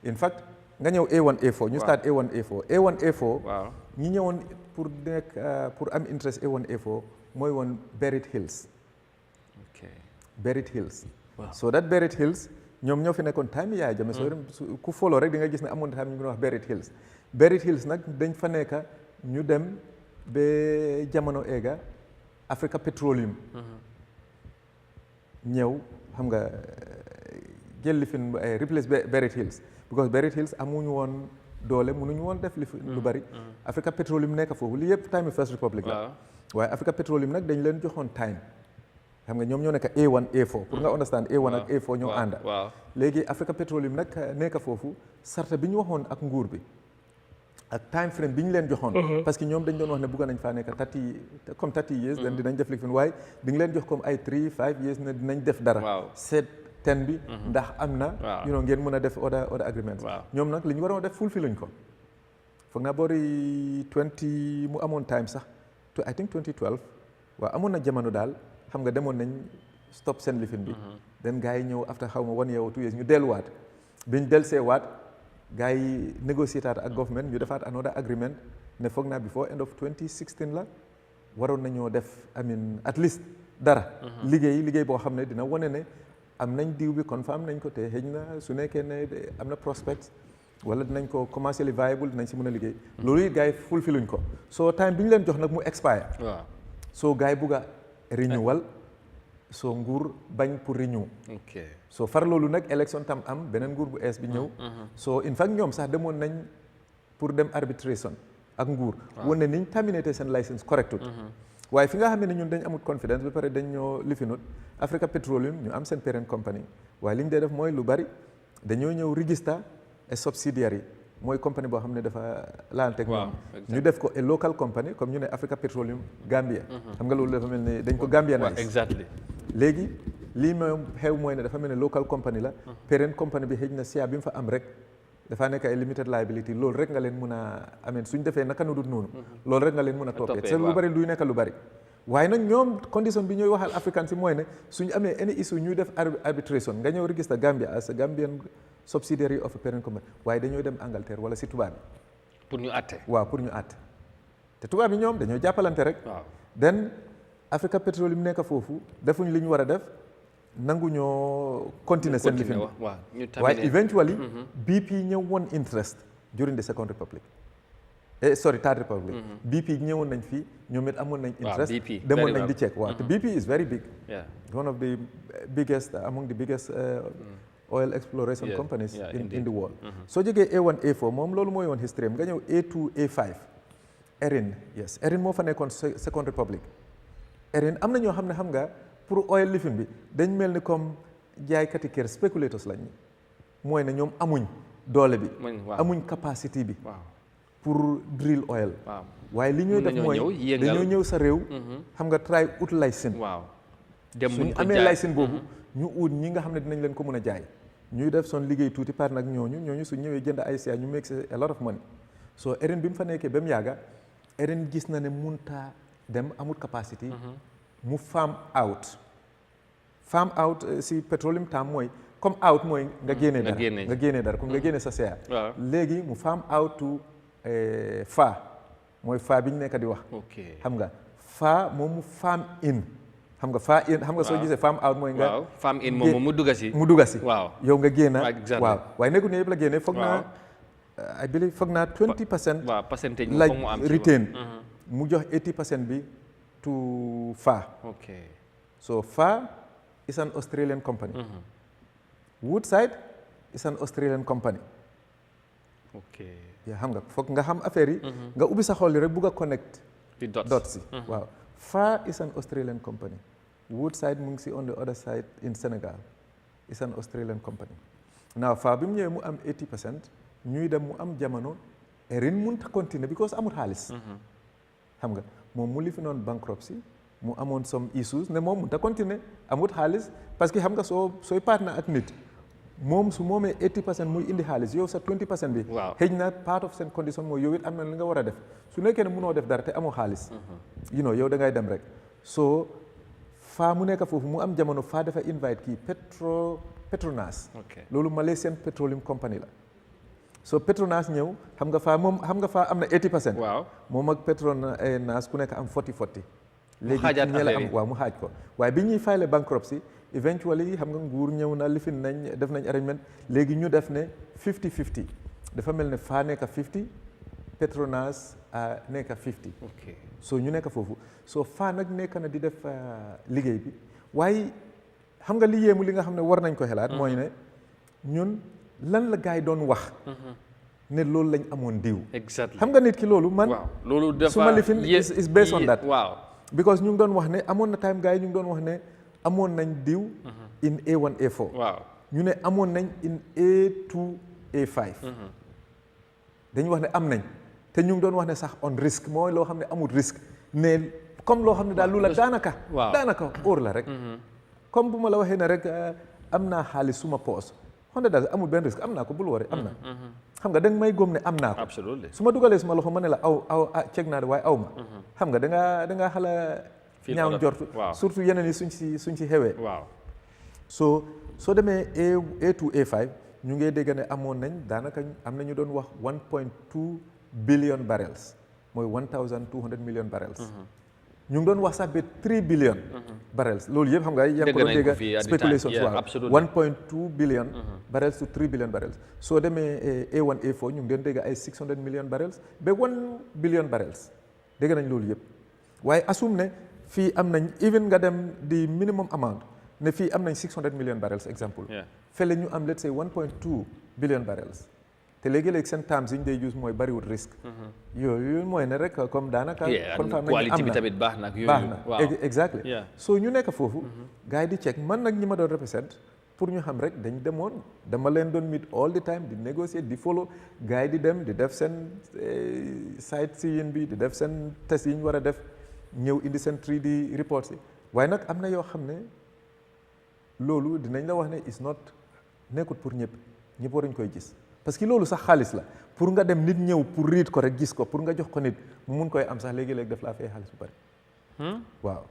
in fact nga ñëw A1 A4 ñu start A1 A4 A1 A4 ñi ñëwoon pour am interest A1 A4 mooy woon Buried Hills Buried Hills so that Buried Hills ñoom ñoo fi nekkoon time Yahya Jammeh soo ku follow rek di nga gis ne amoon time ñu ngi wax Buried Hills nag dañ fa nekk ñu dem ba jamono eega Africa Petroleum ñëw xam nga jël li fi replace Buried Hills because Buried Hills amuñu woon doole mënuñu woon def li fi lu bari Africa Petroleum nekk foofu li yëpp time First Republic la waaye Africa Petroleum nag dañ leen joxoon time xam nga ñoom ñoo nekk A1 A4 pour nga understand A1 ak A4 ñoo ànda léegi Africa Petroleum nag nekk foofu sarta bi ñu waxoon ak nguur bi ak time frame bi ñu leen joxoon parce que ñoom dañ doon wax ne bëgg nañ faa nekk 30 years den dinañ def li fi waaye di nga leen jox comme ay 3-5 years ne dinañ def dara seet 10 bi ndax am na ngeen mën a def order agreement ñoom nag li ñu waroon def fulfill luñ ko foog naa boori 20 mu amoon time sax I think 2012 waaw amoon na jamono daal xam nga demoon nañ stop seen lifin bi den gars yi ñëw after xaw ma 1 year or 2 years ñu delluwaat biñ delsee waat gars yi négocier taat ak government ñu defaat another agreement ne foog naa before end of 2016 la waroon nañoo def at least dara liggéey boo xam ne dina wane ne am nañ diw bi confirm nañ ko te xëy na su nekkee ne am na prospect wala dinañ ko commercially viable dinañ si mën a liggéey loolu it gars yi fulfilluñ ko soo time bi ñu leen jox nag mu expire soo gars yi bugg a renewal soo nguur bañ pour renew soo far loolu nag élection tam am beneen nguur bu ees bi ñëw soo in fact ñoom sax demoon nañ pour dem arbitration ak nguur wane niñ terminaté seen licence correctut waaye fi nga xam ne ñun dañ amut confidence ba pare dañ ñoo lifinut Africa Petroleum ñu am seen parent company waaye li ñu dee def mooy lu bari dañoo ñëw register a subsidiary mooy compagnie boo xam ne dafa laalanteeg ñoom ñu def ko a local company comme ñu ne Africa Petroleum Gambia xam nga loolu dafa mel ne dañ ko Gambianise exactly léegi lii moom xew mooy ne dafa mel ne local company la parent company bi xëy na siya bi mu fa am rek dafa nekk ay limited liability loolu rek nga leen mën a amee suñ defee naka nu dut noonu loolu rek nga leen mën a toppee c'est lu bari luy nekk lu bari waaye nag ñoom condition bi ñooy waxal africain si mooy ne suñu amee any issue ñuy def arbitration nga ñëw register Gambia as a Gambian subsidiary of a parent company waaye dañoo dem Angleterre wala si tubaab bi pour ñu àtte waaw pour ñu àtte te tubaab bi ñoom dañoo jàppalante rek den Africa Petroleum nekk foofu defuñ li ñu war a def nangu ñoo continuer seen lifin waaye eventually BP ñëw woon interest during the Second Republic sorry Third Republic. BP ñëwoon nañ fii ñoom it amoon nañ interest. demoon nañ di check waaw te BP is very big. one of the biggest among the biggest oil exploration companies in the world. soo jógee A1 A4 moom loolu mooy woon history am nga ñëw A2 A5 Erin Erin moo fa nekkoon Second Republic. Erin am na ñoo xam ne xam nga pour oil lifin bi dañ mel ni comme jaaykati kër spéculateurs lañ mooy ne ñoom amuñ doole bi amuñ capacité bi pour drill oil waaye li ñuy def mooy dañoo ñëw sa réew xam nga try ut licence suñu amee licence boobu ñu ut ñi nga xam ne dinañ leen ko mën a jaay ñuy def son liggéey tuuti par nag ñooñu suñ ñëwee jënd ay sia ñu make a lot of money so Erin bi mu fa nekkee ba mu yàgga Erin gis na ne munta dem amul capacité mu farm out si petroleum tam mooy comme out mooy nga génnee dara comme nga génne sa sia léegi mu farm out to mooy bi ñu nekk di wax xam nga moom mu farm in xam nga soo gisee farm out mooy nga farm in moom mu dugga si yow nga génn waaye nekkul ne yëpp la génne foog naa I believe foog naa 20% la retain mu jox 80% bi to so is an Australian company. Woodside is an Australian company. Xam nga foog nga xam affaire yi nga ubbi sa xol yi rek bugg a connect dots yi waaw FAR is an Australian company. Woodside mu ngi si on the other side in Senegal is an Australian company. Now FAR bi mu ñëwee mu am 80% ñuy dem mu am jamono Erin mënut a continuer because amul xaalis xam nga moom mu li fi noon bankruptcy mu amoon some issues ne moom mënut a continuer amut xaalis parce que xam nga sooy partner ak nit moom su moomee 80% muy indi xaalis yow sa 20% bi xëy na part of seen condition mooy yow it am na li nga war a def su nekkee ne mënoo def dara te amoo xaalis yow da ngay dem rek so FAR mu nekk foofu mu am jamono FAR dafa invite kii Petronas loolu Malaysian Petroleum Company la so Petronas ñëw xam nga FAR am na 80% moom ak Petronas ku nekk am 40-40 léegi ñe la am mu xaaj ko waaye bi ñuy file bankruptcy eventually xam nga nguur ñëw na lifin nañ def nañ arrangement léegi ñu def ne 50-50 dafa mel ne FAR nekk 50 Petronas nekk 50 so ñu nekk foofu so FAR nag nekk na di def liggéey bi waaye xam nga li yéemu li nga xam ne war nañ ko xelaat mooy ne ñun lan la gars yi doon wax ne loolu lañ amoon diw xam nga nit ki loolu man suma lifin is based on that because ñu ngi doon wax ne amoon na time gars yi ñu ngi doon wax ne amoon nañ diw in A1 A4 ñu ne amoon nañ in A2 A5 dañu wax ne am nañ te ñu ngi doon wax ne sax on risque mooy loo xam ne amul risque ne comme loo xam ne daal lu la daanaka óor la rek comme bu ma la waxee ne rek am naa xaalis suma poos xonde daal amul benn risque am naa ko bul wari am na xam nga da nga may góom ne am naa ko su ma dugalee suma loxo ma ne la aw ceeg naa de waaye aw ma xam nga da ngaa xala ñaaw njortu surtout yeneen yi suñ si xewee soo demee A2 A5 ñu ngi dégg ne amoon nañ daanaka am na ñu doon wax 1.2 billion barrels mooy 1,200 million barrels ñu ngi doon wax sax ba 3 billion barrels loolu yëpp xam nga yaa ngi ko doon dégg spéculation waaw 1.2 billion barrels to 3 billion barrels soo demee A1 A4 ñu ngi doon dégg ay 600 million barrels ba 1 billion barrels dégg nañ loolu yëpp waaye assume ne fii am nañ even nga dem di minimum amount ne fii am nañ 600 million barrels exemple fële ñu am let's say 1.2 billion barrels te léegi-léegi seen terms yi ñu day use mooy bariwul risque yooyu mooy ne rek comme daanaka confirm nañ quality bi tamit baax na exactly so ñu nekk foofu gars yi di check man nag ñi ma doon represent pour ñu xam rek dañ demoon dama leen doon meet all the time di négocier di follow gars yi di dem di def seen sightseeing bi di def seen test yi ñu war a def ñëw indi seen 3D reports yi waaye nag am na yoo xam ne loolu dinañ la wax ne is not nekkut pour ñëpp waruñ koy gis parce que loolu sax xaalis la pour nga dem nit ñëw pour read ko rek gis ko pour nga jox ko nit mu mun koy am sax léegi-léegi daf laa fay xaalis bu bari waaw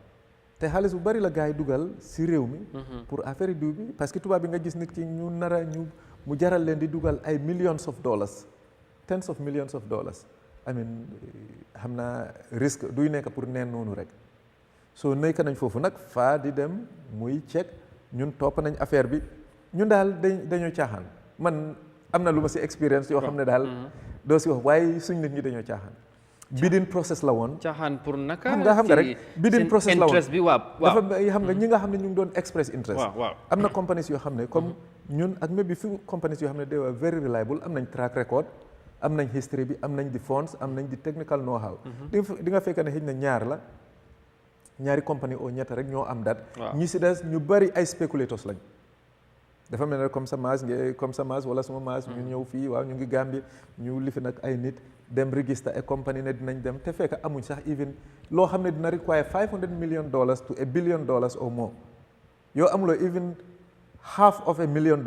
te xaalis bu bari la gars yi dugal si réew mi pour affaire diw bi parce que tubaab bi nga gis nit ki ñu nara mu jaral leen di dugal ay millions of dollars tens of millions of dollars I mean xam naa risque duy nekk pour neen noonu rek soo nekk nañ foofu nag FAR di dem muy check ñun topp nañ affaire bi ñun daal dañoo caaxaan man am na lu ma si expérience yoo xam ne daal doo si wax waaye suñ nit ñi dañoo caaxaan bidding process la woon caaxaan pour naka xam nga rek bidding process la woon interest bi dafa xam nga ñi nga xam ne ñu ngi doon express interest waaw am na companies yoo xam ne comme ñun ak même bi fi companies yoo xam ne they were very reliable am nañ track record am nañ history bi am nañ di funds am nañ di technical know how di nga fekk ne xëy na ñaari compagnie oo ñett rek ñoo am dat ñi si des ñu bari ay spéculateurs lañ dafa mel ne comme sa maas wala suma maas ñu ñëw fii waaw ñu ngi Gambie ñu lifi nag ay nit dem register ay compagnie ne dinañ dem te fekk amuñ sax even loo xam ne dina require $500 million to $1 billion or more yow amuloo even half of $1 million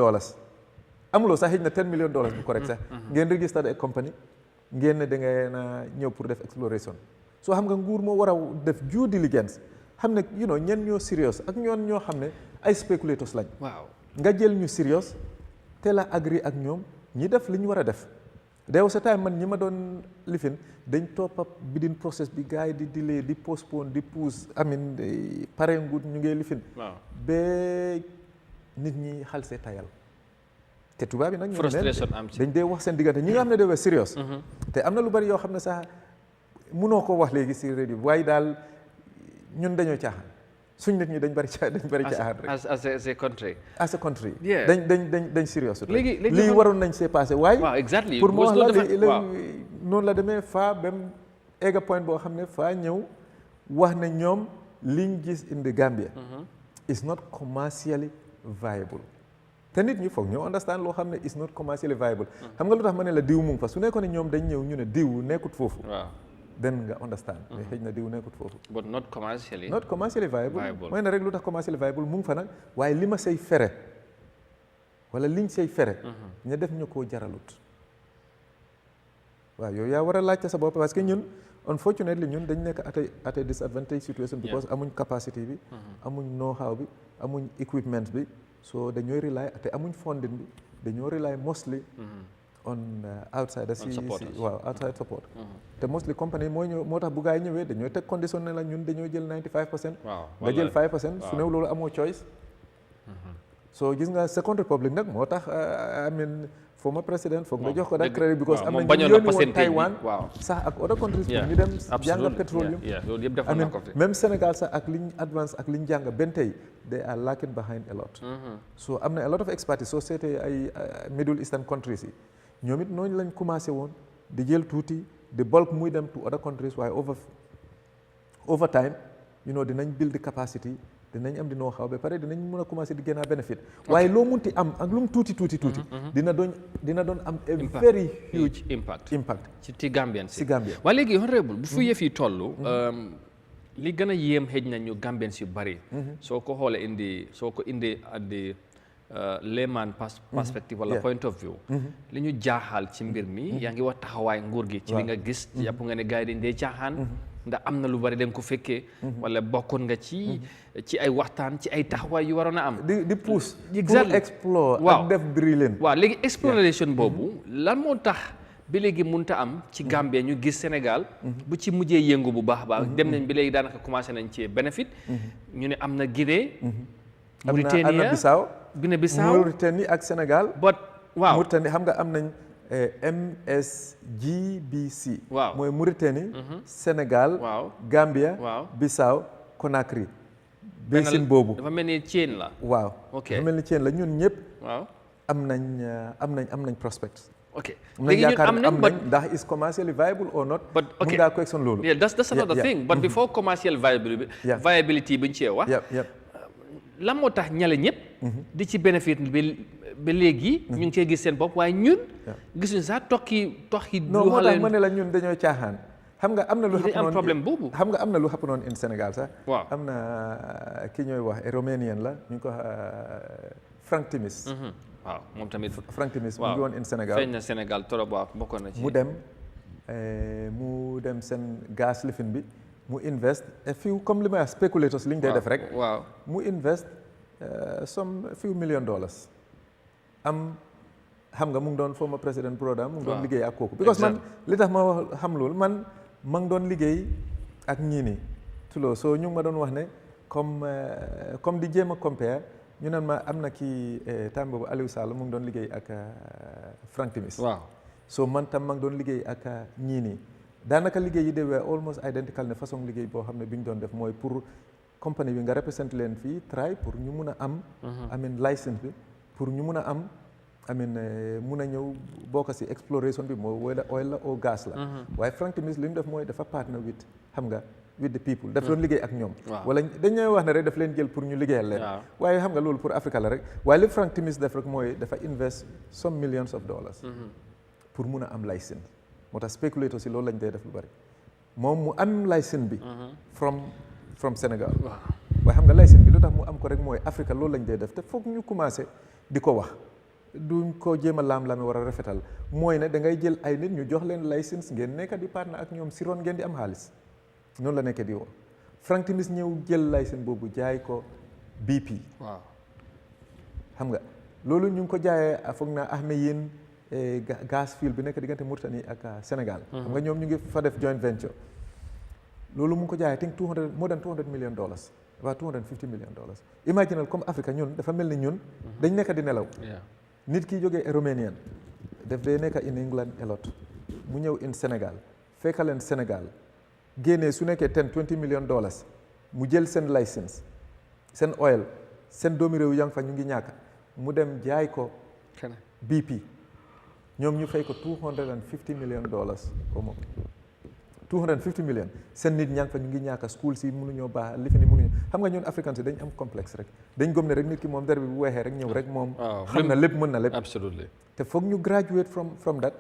amuloo sax xëy na $10 million bu correct sax ngeen register ay compagnie ngeen ne da ngeen a ñëw pour def exploration soo xam nga nguur moo war a def due diligence xam ne ñen ñoo serious ak ñoo xam ne ay spéculateurs lañ waaw nga jël ñu serious te la agree ak ñoom ñi def li ñu war a def deew sa time man ñi ma doon lifin dañ topp up bidding process bi gars yi di delay di postpone di pousse amin pare ngut ñu ngee lifin ba nit ñi xalse tayal te tubaab bi nag ñu dañ dee wax seen diggante ñi nga xam ne dee serious te am na lu bari yoo xam ne sax mënoo ko wax léegi si radio bi waaye daal ñun dañoo caaxaan suñ nit ñi dañ bari caaxaan rek as a country dañ serious léegi lii waroon nañ see passé waaye exactly pour mu wax la noonu la demee faa bam egga point boo xam ne faa ñëw wax ne ñoom liñ gis in the Gambia is not commercially viable te nit ñi foog ñoo understand loo xam ne is not commercially viable xam nga lu tax ma ne la diw mu ngi fa su nekkoon ne ñoom dañ ñëw ñu ne diw nekkut foofu then nga understand mais xëy na diw nekkut foofu but not commercially viable mooy na rek lu tax commercially viable mu ngi fa nag waaye li ma say fere wala liñ say fere ña def ñu koo jaralut waaw yow yaa war a laajte sa bopp parce que ñun unfortunately ñun dañ nekk at a disadvantage situation because amuñ capacity bi amuñ know how bi amuñ equipment bi so dañooy rely te amuñ funding bi dañoo rely mostly on outside outside support te mostly company moo tax bu gaa yi ñëwee dañooy teg condition ne la ñun dañoo jël 95% nga jël 5% su new loolu amoo choice so gis nga Second Republic nag moo tax former président foog nga jox ko daal crédit because am na ñu yónni woon Taiwan sax ak other countries pour ñu dem jàng pétrolium même Sénégal sax ak liñ advance ak liñ jàng benn tey they are lacking behind a lot so am na a lot of expertise soo seetee ay Middle Eastern countries yi ñoom it noonu lañ commencé woon di jël tuuti di bulk muy dem to other countries waaye over time dinañ build capacity dinañ am di know how ba pare dinañ mën a commencé di génn benefit waaye loo munti am ak lu mu tuuti dina doon am a very huge impact ci Gambien si Gambien waaye léegi honorable bu fu yëf yi toll li gën a yéem xëj nañu Gambiens yu bari soo ko xoolee soo ko indi addi layman perspective wala point of view li ñu jaaxal ci mbir mi yaa ngi wax taxawaay nguur gi ci li nga gis yàpp nga ne gars yi dañ dee caaxaan ndax am na lu bari da nga ko fekkee wala bokkoon nga ci ay waxtaan ci ay taxawaay yu waroon a am di pousse pour explore ak def drilling waaw léegi exploration boobu lan moo tax ba léegi mënta am ci Gambie ñu gis Sénégal bu ci mujjee yëngu bu baax a baax dem nañ bi léegi daanaka commencé nañ ci bénéfice ñu ne am na Guinée Mauritanie Guinée-Bissau Mauritanie ak Sénégal waaw Mauritanie xam nga am nañ MSGBC mooy Mauritanie Sénégal Gambia Bissau Conakry basin boobu dafa mel ni chain la dafa mel ni chain la ñun ñëpp am nañ prospect léegi ñun am nañ ndax is commercially viable or not mun ngaa question loolu that's another thing but before commercial viability bi ñu cee wax lan moo tax ñale ñëpp di ci bénéfice ba léegi ñu ngi cee gis seen bopp waaye ñun gisuñu sax tokki non moo tax ma ne la ñun dañoo caaxaan xam nga am na lu am problème boobu xam nga am na lu happen in Sénégal sax am na ki ñooy wax Romanian la ñu ngi ko Frank Timis waaw moom tamit Frank Timis mu ngi woon in Sénégal feeñ na Sénégal trop waaw bokkoon na ci mu dem seen gaz lifin bi mu invest a few comme li may wax speculators li ñu dee def rek mu invest some few $million am xam nga mu ngi doon former président programme mu ngi doon liggéey ak kooku because man li tax ma wax xam loolu man ma ngi doon liggéey ak ñii nii tuloo soo ñu ngi ma doon wax ne comme di jéem a compare ñu naan ma am na kii temps boobu Aliou Sall mu ngi doon liggéey ak Frank Timis so man tam maa ngi doon liggéey ak ñii nii daanaka liggéey yi de were almost identical ne façon liggéey boo xam ne bi ñu doon def mooy pour compagnie bi nga représente leen fii try pour ñu mun a am amin license bi pour ñu mun a am amin mun a ñëw bokk si exploration bi moo wala oil la au gaz la waaye Frank Timis li ñu def mooy dafa partner with xam nga with the people daf doon liggéey ak ñoom wala dañuy wax ne rek daf leen jël pour ñu liggéeyal leen waaye xam nga loolu pour Africa la rek waaye li Frank Timis def rek mooy dafa invest some millions of dollars pour mun a am license moo tax spéculateur si loolu lañ dee def lu bari moom mu am license bi from Sénégal waaye xam nga license bi lu tax mu am ko rek mooy Africa loolu lañ dee def te foog ñu commencé di ko wax duñ ko jéem a laam-laame war a rafetal mooy ne da ngay jël ay nit ñu jox leen license ngeen nekk di partner ak ñoom si ron ngeen di am xaalis noonu la nekkee di woon Frank Timis ñëw jël license boobu jaay ko BP xam nga loolu ñu ngi ko jaayee foog naa Ahmed yéen gas field bi nekk diggante Mauritanie ak Sénégal xam nga ñoom ñu ngi fa def joint venture loolu mu ngi ko jaayee I think more than $200 million about $250 million imaginal comme Afrique ñun dafa mel ni ñun dañ nekk di nelaw nit ki jógee Romanian def dee nekk in England a lot mu ñëw in Sénégal fekka leen Sénégal génnee su nekkee $10-20 million mu jël seen license seen oil seen doomi réew yang fa ñu ngi ñàkk mu dem jaay ko BP ñoom ñu fay ko $250 million au moins 250 million seen nit ñaa ngi fa ñu ngi ñàkk school si mënuñoo baax li fi ni mënuñu xam nga ñun africains yi dañ am complexe rek dañ gëm ne rek nit ki moom dara bi bu weexee rek ñëw rek moom xam na lépp mën na lépp absolutely te foog ñu graduate from that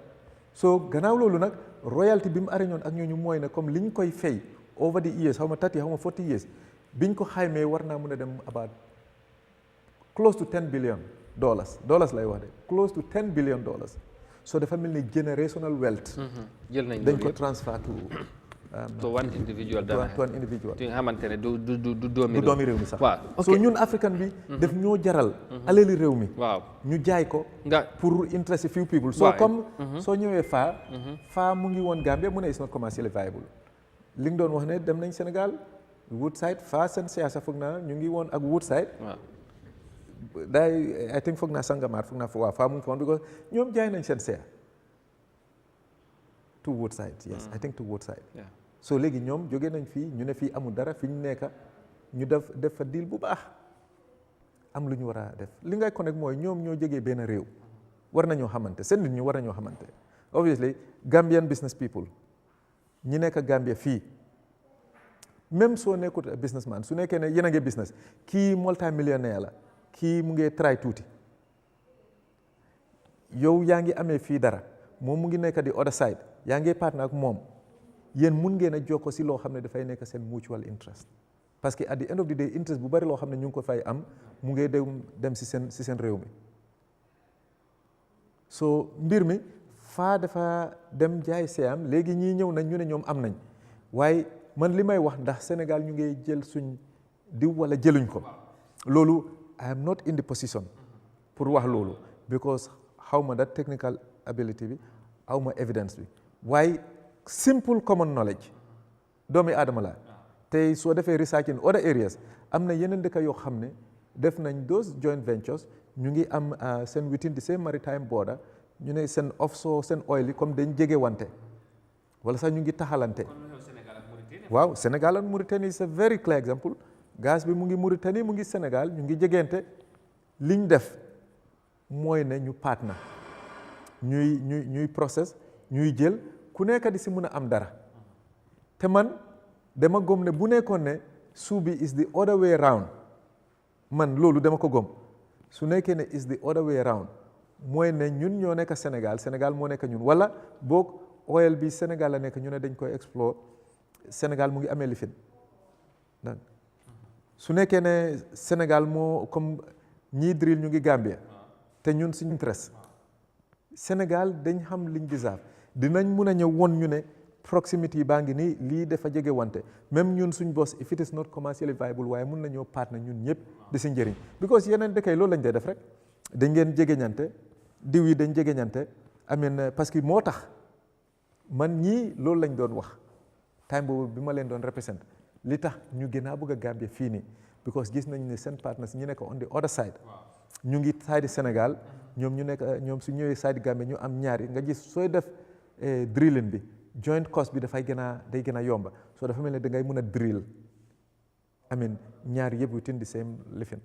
so gannaaw loolu nag royalty bi mu arañoon ak ñooñu mooy ne comme liñ koy fay over the years xaw ma 30 xaw ma 40 years biñ ko xaymee war naa mën a dem about close to $10 billion dollars lay wax de close to $10 billion so dafa mel ni generational wealth jël nañ dañ ko transfer to one individual to an individual nga xamante ne du doomi réew mi sax waaw so ñun african bi daf ñoo jaral alali réew mi waaw ñu jaay ko nga pour interest few people so comme soo ñëwee faa mu ngi woon Gambia mu ne is not commercially viable li nga doon wax ne dem nañ Sénégal Woodside faa seen siyaasa foog naa ñu ngi woon ak Woodside daay I think foog naa Sangomar foog naa waaw faa mu ngi foon because ñoom jaay nañ seen share to Woodside yes I think to Woodside so léegi ñoom jóge nañ fii ñu ne fii amul dara fi ñu nekk ñu def fa deal bu baax am lu ñu war a def li ngay connect mooy ñoom ñoo jógee benn réew war nañoo xamante seen nit ñu war nañoo xamante obviously Gambian business people ñi nekk Gambia fii même soo nekkut businessman su nekkee ne yéen a ngi business kii multimillionaire la kii mu ngi try tuuti yow yaa ngi amee fii dara moom mu ngi nekk di other side yaa ngi partner ak moom yéen mun ngeen a jokko si loo xam ne dafay nekk seen mutual interest parce que at the end of the day interest bu bari loo xam ne ñu ngi ko fay am mu ngi dem si seen réew mi so mbir mi faa dafa dem jaay seeyam léegi ñii ñëw nañ ñu ne ñoom am nañ waaye man li may wax ndax Sénégal ñu ngi jël suñ diw wala jëluñ ko loolu I am not in the position pour wax loolu because xaw ma that technical ability bi xaw ma evidence bi waaye simple common knowledge doomi aadama la tey soo defee research in other areas am na yeneen dëkk yoo xam ne def nañ those joint ventures ñu ngi am seen within the same maritime border ñu ne seen offshore seen oil yi comme dañ jege wante wala sax ñu ngi taxalante waaw Sénégal ak Mauritanie c'est a very clear example gaz bi mu ngi Mauritanie mu ngi Sénégal ñu ngi jegente liñ def mooy ne ñu partner ñuy process ñuy jël ku nekk di si mën a am dara te man dama gëm ne bu nekkoon ne suuf bi is the other way round man loolu dama ko gëm su nekkee ne is the other way round mooy ne ñun ñoo nekk Sénégal moo nekk ñun wala boog oil bi Sénégal la nekk ñu ne dañ koy explore Sénégal mu ngi amee lifin su nekkee ne Sénégal moo comme ñii drill ñu ngi Gambia te ñun suñu interest Sénégal dañ xam liñ deserve dinañ mun a ñëw won ñu ne proximity baa ngi nii lii dafa jege wante même ñun suñ boss if it is not commercially viable waaye mun nañoo partner ñun ñëpp di si njëriñ because yeneen dëkk yi loolu lañ dee def rek dañ ngeen jegeñante diw yi dañ jegeñante amin parce que moo tax man ñii loolu lañ doon wax time boobu bi ma leen doon represent li tax ñu gën a bëgg a Gambia fii nii because gis nañ ne seen partners ñi nekk on the other side ñu ngi side Sénégal ñoom ñu nekk ñoom su ñëwee side Gambia ñu am ñaari nga gis sooy def drilling bi joint cost bi day gën a yomba so dafa mel ne da ngay mën a drill ñaari yëpp within the same lifin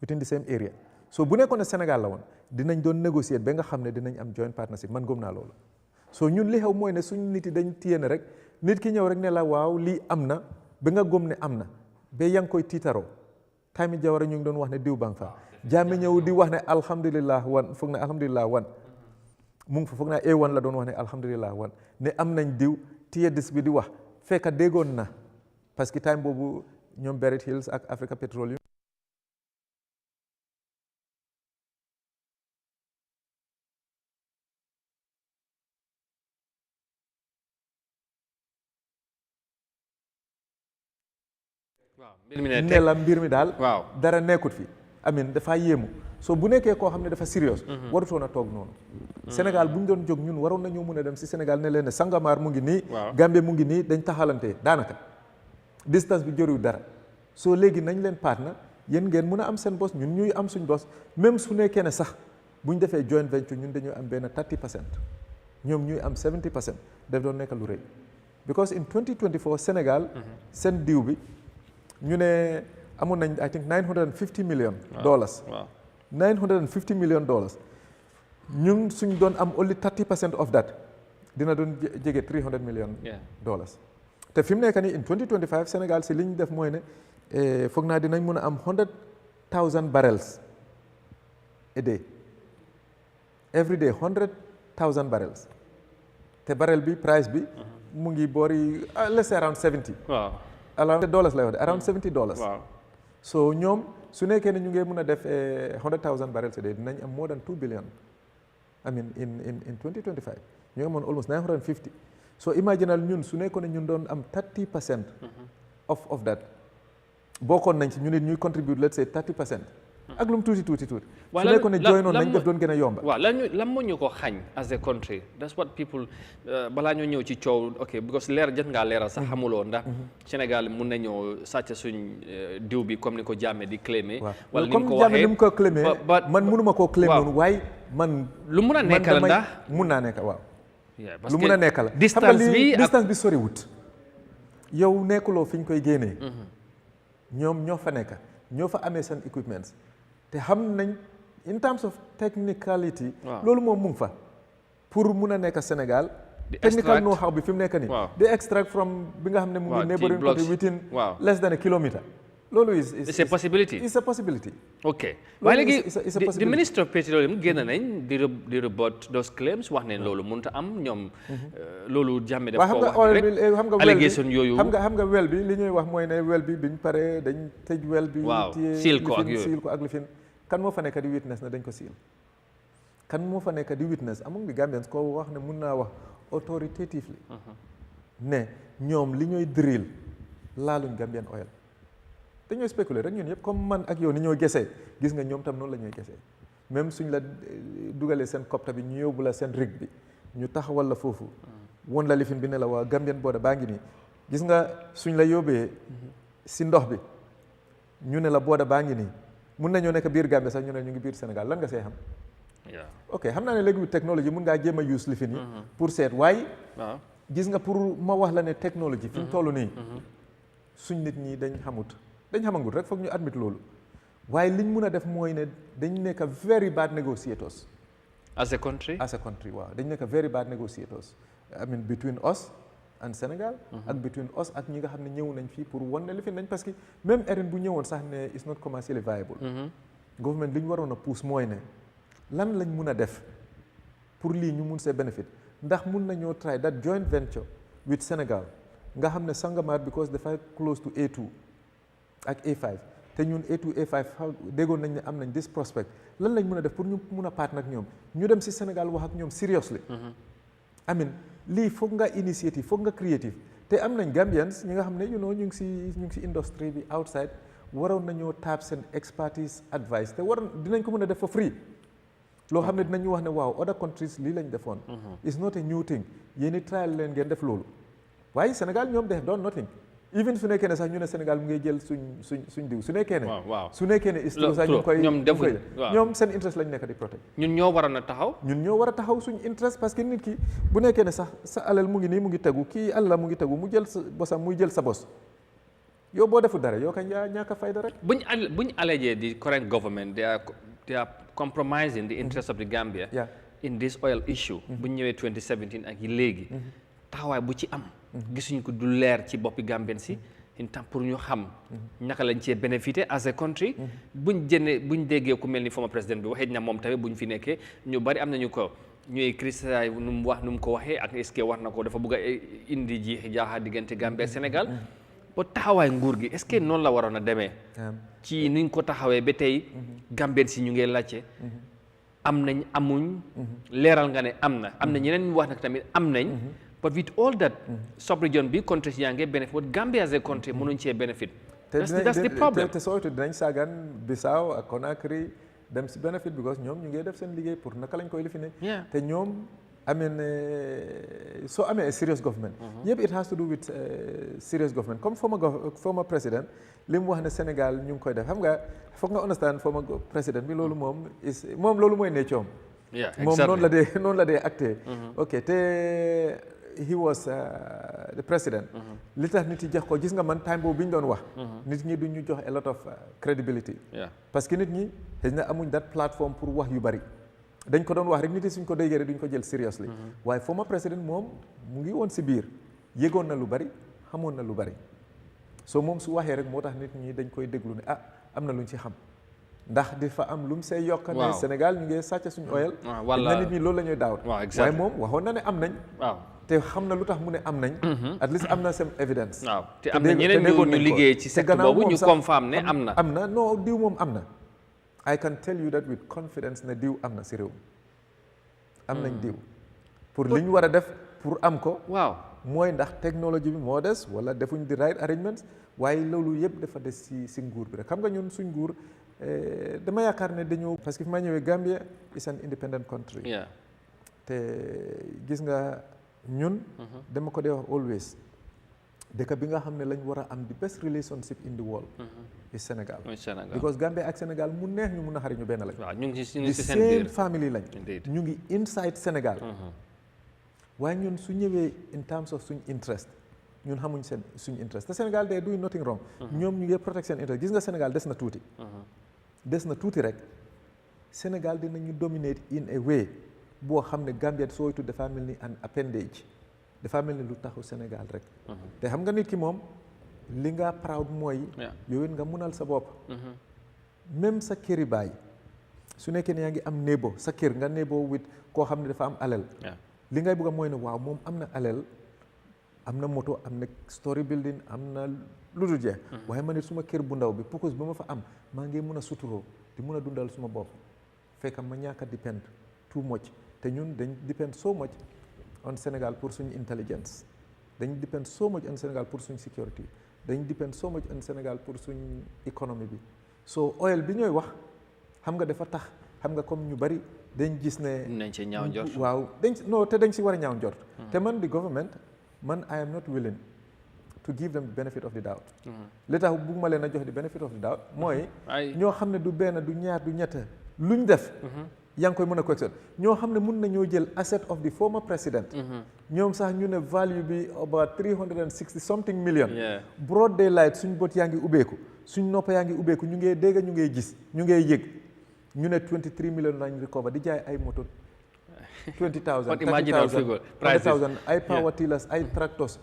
within the same area so bu nekkoon ne Sénégal la woon dinañ doon négocier ba nga xam ne dinañ am joint partnership man gëm naa loolu so ñun li xew mooy ne suñ nit yi dañ téye rek nit ki ñëw rek ne la waaw lii am na ba nga gëm ne am na ba yaa ngi koy tiitaroo Tami Jawara ñu ngi doon wax ne diw bang fa Jammeh ñëw di wax ne alhamdulillah wan foog na alhamdulillah wan mu ngi fa foog naa A1 la doon wax ne alhamdulillah wan ne am nañ diw téye dis bi di wax fekk déggoon na parce que time boobu ñoom Beret Hills ak Africa Petroleum ne la mbir mi daal dara nekkut fi dafa yéemu so bu nekkee koo xam ne dafa sérieux warutoon a toog noonu Sénégal bu ñu doon jóg ñun waroon nañoo mën a dem si Sénégal ne leen ne Sangomar mu ngi nii Gambie mu ngi nii dañ taxalante daanaka distance bi joriwul dara soo léegi nañ leen partner yéen ngeen mën a am seen bos ñun ñuy am suñ bos même su nekkee ne sax bu ñu defee joint venture ñun dañoo am benn 30% ñoom ñuy am 70% daf doon nekk lu rëy because in 2024 Sénégal seen diw bi ñu ne amoon nañ I think $950 million. $950 million. ñun suñ doon am only 30% of that dina doon jege $300 million. te fi mu nekk nii in 2025 Sénégal si li ñu def mooy ne foog naa dinañ mën a am 100,000 barrels a day every day 100,000 barrels te barrel bi price bi mu ngi boori let's say around 70. around $70 lay wax de around $70. so ñoom su nekkee ne ñu ngi mën a def 100,000 barrels a day dinañ am more than 2 billion in 2025 ñu ngi amoon almost 950 so imaginal ñun su nekkoon ne ñun doon am 30% of that bokkoon nañ ci ñu nit ñuy contribute let's say 30% ak lu mu tuuti su nekkoon ne join noon nañ def doon gën a yomba lan moo ñu ko xañ as a country that's what people balaa ñoo ñëw ci coow ok because jot ngaa leeral sax xamuloo ndax Sénégal mun nañoo sàcc suñ diw bi comme ni ko Jammeh di claimé wala ni mu ko waxee ni mu ko claimé man mënuma koo claimé noonu waaye man lu mun a nekk la ndax mun naa nekk waaw lu mun a nekk la distance bi sori wut yow nekkuloo fi ñu koy génnee ñoom ñoo fa nekk ñoo fa amee seen equipments te xam nañ in terms of technicality loolu moom mu ngi fa pour mun a nekk Sénégal technical know how bi fi mu nekk nii di extract from bi nga xam ne mu ngi neighboring country within less than a kilometer loolu it's a possibility. It's a possibility. Okay. Waaye léegi the Minister of Petroleum génn nañ di rebut those claims wax ne loolu mënut a am ñoom loolu Jammeh def ko wax rek allégation yooyu xam nga wel bi li ñuy wax mooy ne wel bi biñ paree dañ tëj wel bi siil ko ak yooyu siil ko ak lifin kan moo fa nekk di witness na dañ ko siil kan moo fa nekk di witness among the Gambians ko wax ne mun naa wax authoritatively ne ñoom li ñuy drill laaluñ Gambian oil dañoo spéculer rek ñun yëpp comme man ak yow ni ñoo gesee gis nga ñoom tam noonu la ñuy gesee même suñ la dugalee seen copta bi ñu yóbbu la seen rig bi ñu taxawal la foofu won la lifin bi ne la waa Gambian border baa ngi nii gis nga suñ la yóbbee si ndox bi ñu ne la border baa ngi nii mun nañoo nekk biir Gambie sax ñu ne ñu ngi biir Sénégal lan nga see xam ok xam naa ne léegi technologie mun ngaa jéem a use lifin yi pour seet waaye gis nga pour ma wax la ne technologie fi mu toll nii suñ nit ñi dañ xamangul rek foog ñu admit loolu waaye liñ mun a def mooy ne dañ nekk very bad negotiators as a country waaw dañ nekk very bad negotiators I mean between us and Sénégal ak between us ak ñi nga xam ne ñëw nañ fii pour wan ne li fi nañ parce que même erin bu ñëwoon sax ne it's not commercially viable government li ñu waroon a pousse mooy ne lan lañ mun a def pour lii ñu mun see benefit ndax mun nañoo try that joint venture with Sénégal nga xam ne Sangomar because dafa close to A2 ak A5 te ñun A2 A5 déggoon nañ ne am nañ this prospect lan lañ mën a def pour ñu mun a partner ak ñoom ñu dem si Sénégal wax ak ñoom seriously amin lii foog nga initiative foog nga creative te am nañ Gambians ñi nga xam ne ñu ngi si industrie bi outside waroon nañoo taab seen expertise advice te dinañ ko mën a def for free loo xam ne dinañu wax ne waaw other countries lii lañ defoon it's not a new thing yéen i trial leen ngeen def loolu waaye Sénégal ñoom they have done nothing even su nekkee ne sax ñu ne Sénégal mu ngi jël suñ diw su nekkee ne su nekkee ne istro sax ñu koy ñoom seen interest lañ nekk di protect ñun ñoo waroon a taxaw suñ interest parce que nit ki bu nekkee ne sax sa alal mu ngi nii mu ngi tegu kii alal mu ngi tegu mu jël sa bosam muy jël sa bos yow boo defu dara yow kañ yaa ñàkk a fayda rek buñ allegé the current government they are compromising the interest of the Gambia in this oil issue buñ ñëwee 2017 ak yi léegi taxawaay bu ci am gisuñu ko du leer ci boppi Gambien si in temps pour ñu xam naka lañ cee bénéficier as a country buñ déggee ku mel ni former président bi waxee na moom tamit buñ fi nekkee ñu bari am nañu ko ñuy criticiser nu mu ko waxee ak est-ce que war na ko dafa bëgg a indi ji jaaxa diggante Gambie ak Sénégal ba taxawaay nguur gi est-ce que noonu la waroon a demee ci niñ ko taxawee ba tey Gambien si ñu ngi laajte am nañ amuñ leeral nga ne am na ñeneen ñu wax nag tamit am nañ but with all that sub-region bi countries yaa ngi benefit but Gambia as a country mënuñ cee benefit that's the problem te sooytu dinañ saagan Bissau ak Conakry dem si benefit because ñoom ñu ngi def seen liggéey pour naka lañ koy lifine te ñoom soo amee serious government yëpp it has to do with serious government comme former président li mu wax ne Sénégal ñu ngi koy def xam nga foog nga understand former président bi loolu moom loolu mooy ne coom moom noonu la dee acté ok te he was the president li tax nit yi jox ko gis nga man time boobu bi ñu doon wax nit ñi duñ ñu jox a lot of credibility parce que nit ñi xëy na amuñ that plateforme pour wax yu bari dañ ko doon wax rek nit yi suñ ko déggee duñ ko jël seriously waaye former président moom mu ngi woon si biir yëgoon na lu bari xamoon na lu bari so moom su waxee rek moo tax nit ñi dañ koy déglu ne am na luñ ci xam ndax dafa am lu mu say yokk ne Sénégal ñu ngi sàcc suñu oil na nit ñi loolu la ñuy daaw waaye moom waxoon na ne am nañ te xam na lu tax mu ne am nañ at least am na some evidence te am na ñeneen ñu liggéey ci secteur boobu ñu confirm ne am na non diw moom am na I can tell you that with confidence ne diw am na si réew am nañ diw pour li ñu war a def pour am ko mooy ndax technologie bi moo des wala defuñ di right arrangements waaye loolu yëpp dafa des si nguur bi rek xam nga ñun suñ nguur dama yaakaar ne dañoo parce que fi ma ñëwee Gambia is an independent country te gis nga ñun dama ko dee wax always dëkk bi nga xam ne lañ war a am the best relationship in the world is Sénégal because Gambia ak Sénégal mu neex ñu mun a xariñu benn lañ ñu ngi the same family lañ ñu ngi inside Sénégal waaye ñun su ñëwee in terms of suñ interest ñun xamuñ suñ interest te Sénégal day do nothing wrong ñoom ñu ngi protect seen interest gis nga Sénégal des na tuuti rek Sénégal dinañu dominate in a way boo xam ne Gambia sooytu dafa mel ni an appendage dafa mel ni lu taxu Sénégal rek te xam nga nit ki moom li nga proud mooy yow it nga munal sa bopp même sa këri baay su nekkee ne yaa ngi am néebo sa kër nga néebo with koo xam ne dafa am alal li ngay bëgg a mooy ne waaw moom am na alal am na moto am na story building am na lu dul jeex waaye man it suma kër bu ndaw bi purpose ba ma fa am maa ngi mun a suturoo di mun a dundal suma bopp fekk ma ñàkk a depend too much te ñun dañ depend so much on Sénégal pour suñu intelligence dañ depend so much on Sénégal pour suñu security dañ depend so much on Sénégal pour suñu économie bi so oil bi ñooy wax xam nga dafa tax xam nga comme ñu bari dañ gis ne nañ ci ñaaw njort waaw dañ si war a ñaaw njort te man di government man I am not willing to give them the benefit of the doubt li tax bugguma leen a jox the benefit of the doubt mooy ñoo xam ne du benn du ñaar du ñett luñ def yaa ngi koy mën a question ñoo xam ne mun nañoo jël asset of the former president ñoom sax ñu ne value bi about 360 something million broad daylight suñ bët yaa ngi ubbeeku suñ noppa yaa ngi ubbeeku ñu ngee dégg ñu ngee gis ñu ngee yëg ñu ne 23 million lañ recover di jaay ay moto 20,000 30,000 ay power tillers ay tractors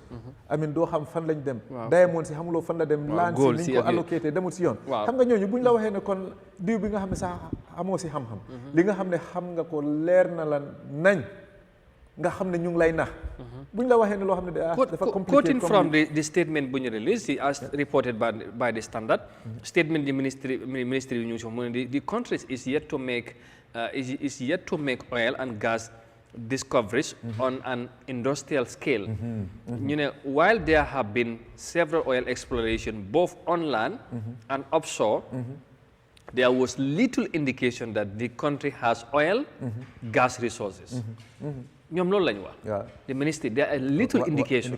amin doo xam fan lañ dem Diamond si xamuloo fan la dem laan si niñ ko allocaté demul si yoon xam nga ñooñu buñ la waxee ne kon diw bi nga xam ne sax amoo si xam-xam li nga xam ne xam nga ko leer na la nañ nga xam ne ñu ngi lay nax buñ la waxee ne loo xam ne dafa complicated. Quoting from the statement bu ñu release as reported by the Standard statement the ministry ñu si mu ne the country is yet to make oil and gas discoveries on an industrial scale. You know, while there have been several oil exploration both on land and offshore, there was little indication that the country has oil, gas resources. ñoom loolu lañ wax. The ministry, there are little indication.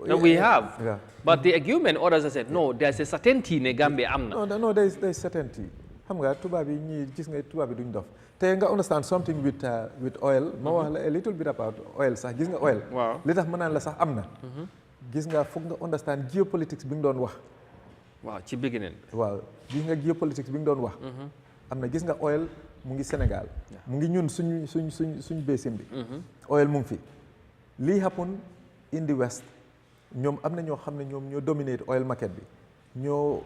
No, we have. But the argument, others have said, no, there's a certainty ne Gambia am na. No, there's certainty. Xam nga tubaab yi ñii gis nga tubaab yi duñ dof. Te nga understand something with oil. Ma wax la a little bit about oil sax gis nga oil. Li tax ma naan la sax am na. Gis nga foog nga understand geopolitics bi nga doon wax. Waaw ci beginning. Waaw gis nga geopolitics bi nga doon wax. Am na gis nga oil mu ngi Sénégal. Mu ngi ñun suñ basin bi. Oil mu ngi fi. Lii happen in the west ñoom am na ñoo xam ne ñoom ñoo dominate oil market bi. Ñoo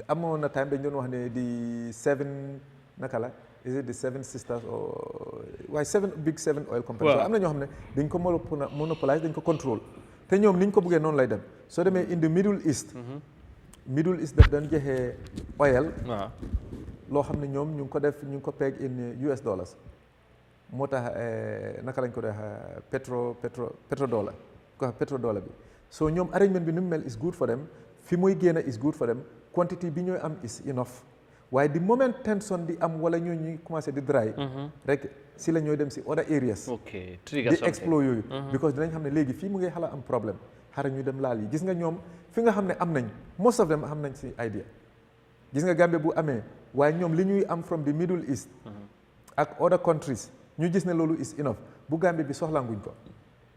amoon na time dañ doon wax ne di seven naka la is it the seven sisters or waaye seven oil companies. Am na ñoo xam ne dañ ko monopolize dañ ko control. Te ñoom niñ ko bëggee noonu lay dem soo demee in the Middle East daf doon joxe oil loo xam ne ñoom ñu ngi ko peeg in US dollars moo tax naka lañ ko def pétrodollar bi so ñoom arrangement bi ni mu mel is good for them fi muy génn is good for them quantity bi ñooy am is enough waaye di moment tension di am wala ñoo ñuy commencé di dry rek si la ñooy dem si other areas di explore yooyu because dinañ xam ne léegi fii mu ngi xala am problème xara ñu dem laal yi gis nga ñoom fi nga xam ne am nañ most of them am nañ si idea gis nga Gambia bu amee waaye ñoom li ñuy am from the Middle East ak other countries ñu gis ne loolu is enough bu Gambia bi soxlanguñ ko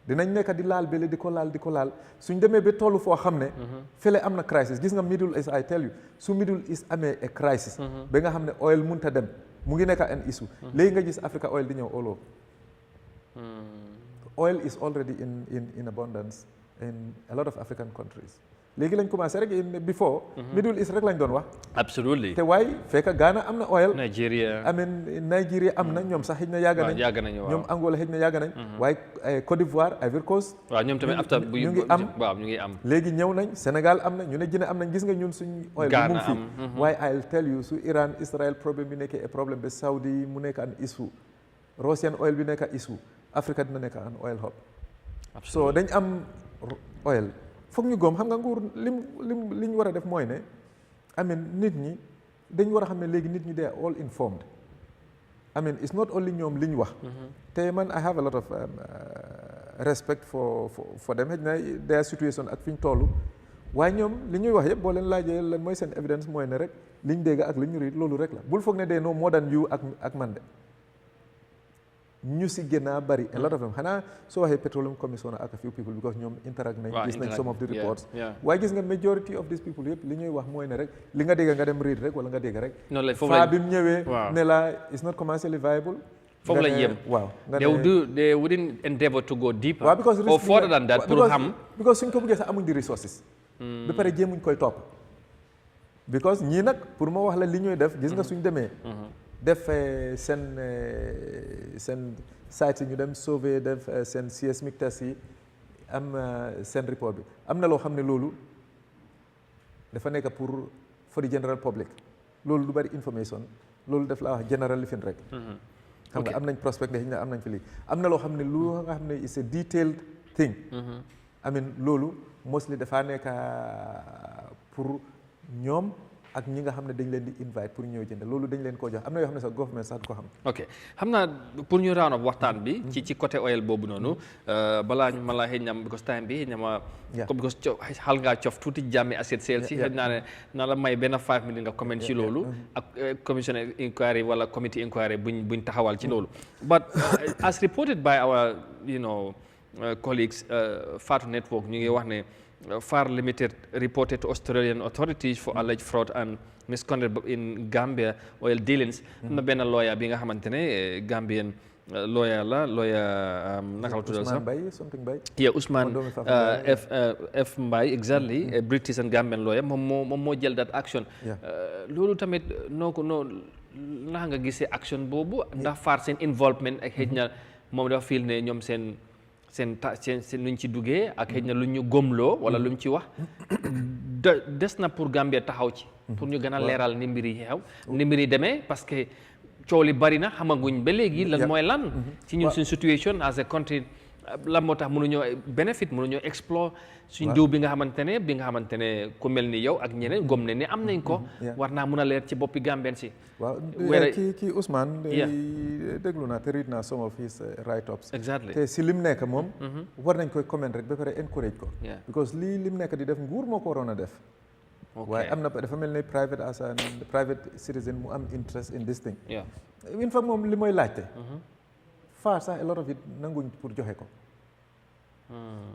dinañ nekk di laal bële di ko laal suñ demee ba tollu foo xam ne fële am na crisis gis nga Middle East I tell you su Middle East amee a crisis ba nga xam ne oil mënta dem mu ngi nekk an issue léegi nga gis Africa oil di ñëw all over oil is already in abundance in a lot of African countries léegi lañ commencé rek before Middle East rek lañ doon wax absolutely te waaye fekk Ghana am na oil Nigeria am na ñoom sax xëj na yàgg nañ ñoom Angola xëj na yàgg nañ waaye Côte d'Ivoire Ivory Coast waaw ñoom tamit after ñu ngi am léegi ñëw nañ Sénégal am na ñu ne Guinée am nañ gis nga ñun suñ oil bi mu ngi fi waaye I'll tell you su Iran Israel problème bi nekkee a problème ba Saudi mu nekk an issue Russian oil bi nekk issue Africa dina nekk an oil hub so dañ am oil foog ñu góom xam nga nguur li ñu war a def mooy ne nit ñi dañ war a xam ne léegi nit ñi they are all informed it's not only ñoom li ñu wax te man I have a lot of respect for them xëy na their situation ak fi ñu toll waaye ñoom li ñuy wax yëpp boo leen laajee lan mooy seen evidence mooy ne rek li ñu dégg ak li ñu riit loolu rek la bul foog ne they know more than you ak man de ñu si gën a bari a lot of them xanaa soo waxee petroleum commissioner ak a few people because ñoom interact nañ gis nañ some of the reports waaye gis nga majority of these people yëpp li ñuy wax mooy ne rek li nga dégg nga dem read rek wala nga dégg rek faa bi mu ñëwee ne la it's not commercially viable foofu la yem waaw they wouldn't endeavor to go deeper waaw because or further than that pour xam because suñ ko bëggee sax amuñ di resources ba pare jéemuñ koy topp because ñii nag pour ma wax la li ñuy def gis nga suñ demee def seen site yi ñu dem sauver def seen seismic test yi am seen report bi am na loo xam ne loolu dafa nekk pour for the general public loolu du bari information loolu def laa wax general lifin rek xam nga am nañ prospect de am nañ fi lii am na loo xam ne lu nga xam ne is a detailed thing loolu mostly dafa nekk pour ñoom ak ñi nga xam ne dañ leen di invite pour ñëw jënd loolu dañ leen koo jox am na yoo xam ne sax government sax du ko xam. ok xam naa pour ñu round up waxtaan bi. ci côté oil boobu noonu. balaa ñu ma la xëy na because time bi xëy na ma. comme because xal ngaa cof tuuti Jammeh asset sales si xëy naa ne na la may benn 5 minutes nga comment ci loolu. ak commission inquiry wala committee inquiry buñ taxawal ci loolu. but as reported by our colleagues Fatou Network ñu ngi wax ne. Far Limited reported to Australian authorities for alleged fraud and misconduct in Gambia oil dealings. am na benn lawyer bi nga xamante ne Gambian lawyer la naka la tuddal sax Ousmane F Mbaye exactly a British and Gambian lawyer moom moo jël that action. loolu tamit noo naka nga gisee action boobu ndax Far seen involvement ak xëy na moom dafa feel ne ñoom seen luñ ci duggee ak xëy na lu ñu gomloo wala lu ñu ci wax des na pour Gambia taxaw ci pour ñu gën a leeral ni mbir yi xew ni mbir yi demee parce que coow li bari na xamaguñ ba léegi lan mooy lan ci ñun suñ situation as a country la moo tax mënuñoo benefit mënuñoo explore suñ diw bi nga xamante ne ku mel ni yow ak ñeneen gom ne am nañ ko war naa mun a leer ci boppi Gambien si waaw kii Ousmane déglu naa te read naa some of his write-ups exactly te si lim nekk moom war nañ koy comment rek ba pare encourage ko because lii lim nekk di def nguur moo ko waroon a def waaye am na dafa mel ne private citizen mu am interest in this thing in fact moom li mooy laajte faa sax a lot of it nanguñ pour joxe ko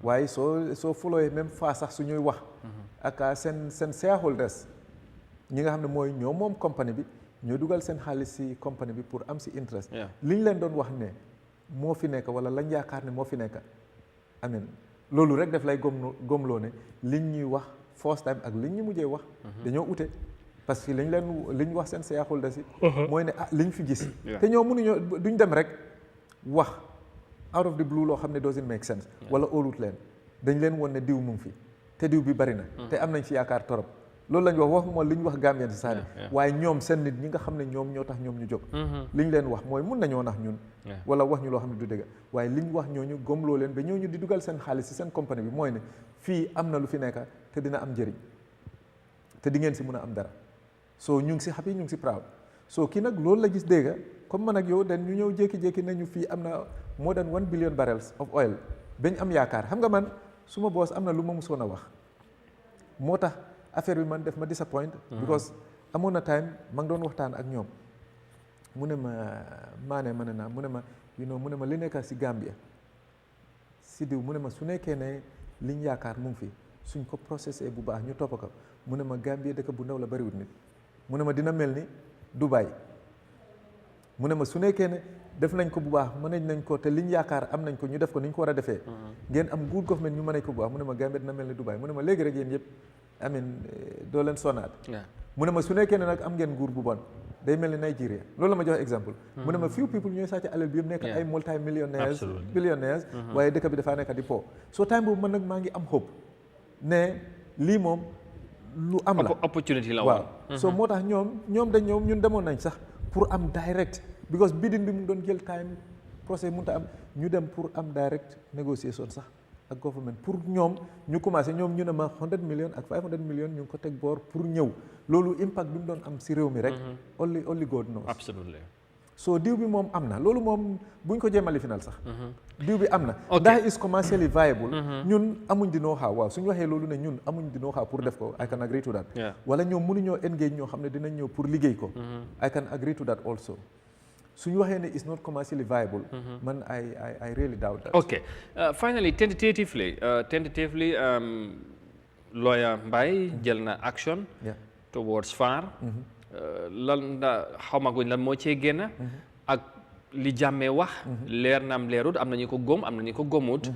waaye soo follow même faa sax su ñuy wax ak seen shareholders ñi nga xam ne mooy ñoo moom compagnie bi ñoo dugal seen xaalis si compagnie bi pour am si interest li ñu leen doon wax ne moo fi nekk wala lañ yaakaar ne moo fi nekk amin loolu rek daf lay gomloo ne liñ ñuy wax first time ak liñ ñu mujjee wax dañoo ute parce que liñ wax seen shareholders yi mooy ne liñ fi gis te ñoo mënuñoo duñ dem rek wax out of the blue loo xam ne doesn't make sense wala óolut leen dañ leen woon ne diw mu ngi fi te diw bi bari na te am nañ ci yaakaar torop loolu lañ wax moo li ñu wax Gambien si saani waaye ñoom seen nit ñi nga xam ne ñoom ñoo tax ñoom ñu jóg li ñu leen wax mooy mun nañoo nax ñun wala wax ñu loo xam ne du dëgg waaye li ñu wax ñooñu gomloo leen ba ñooñu di dugal seen xaalis si seen compagnie bi mooy ne fii am na lu fi nekk te dina am njëriñ te di ngeen si mun a am dara so ñu ngi si happy ñu ngi si proud so kii nag loolu la gis dégg comme man ak yow den ñu ñëw jékki-jékki nañu fii am na more than 1 billion barrels of oil bañ am yaakaar xam nga man suma boos am na lu ma musoon a wax moo tax affaire bi man def ma disappoint because amoon na time ma ngi doon waxtaan ak ñoom mu ne ma mu ne ma li nekk si Gambia si diw mu ne ma su nekkee ne liñ yaakaar mu ngi fi suñ ko processé bu baax ñu topp ko mu ne ma Gambia dëkk bu ndaw la bariwut nit mu ne ma dina mel ni Dubai mu ne ma su nekkee ne def nañ ko bu baax mën nañ ko te liñ yaakaar am nañ ko ñu def ko ni ñu ko war a defee ngeen am good government ñu mën ko bu baax mu ne ma Gambia dina mel ni Dubai mu ne ma léegi rek yéen yëpp amin doo leen sonaat mu ne ma su nekkee ne nag am ngeen nguur bu bon day mel ni Nigeria loolu la ma jox exemple mu ne ma few people ñooy sàcc alal bi yëpp nekk ay multi millionaires billionaires waaye dëkk bi dafaa nekk di po so time boobu man nag maa ngi am hope ne lii moom lu am la opportunity la waaw so moo tax ñun demoon nañ sax pour am direct because bidding bi mu doon jël time procès mënut a am ñu dem pour am direct négociation sax ak government pour ñoom ñu commencé ñoom ñu ne ma 100 millions ak 500 millions ñu ngi ko teg boor pour ñëw loolu impact bi mu doon am si réew mi rek only God knows absolutely so diw bi moom am na loolu moom buñ ko jéemali final sax diw bi am na ndax is commercially viable ñun amuñ di know how waaw suñu waxee loolu ne ñun amuñ di know how pour def ko I can agree to that wala ñoom mënuñoo engage ñoo xam ne dinañ ñëw pour liggéey ko I can agree to that also suñu waxee ne is not commercially viable man I really doubt that. Okay, finally tentatively lawyer Mbaye jël na action towards FAR lan xamaguñ lan moo cee génn ak li Jammeh wax leer naam leerut am na ñu ko gom am na ñu ko gomut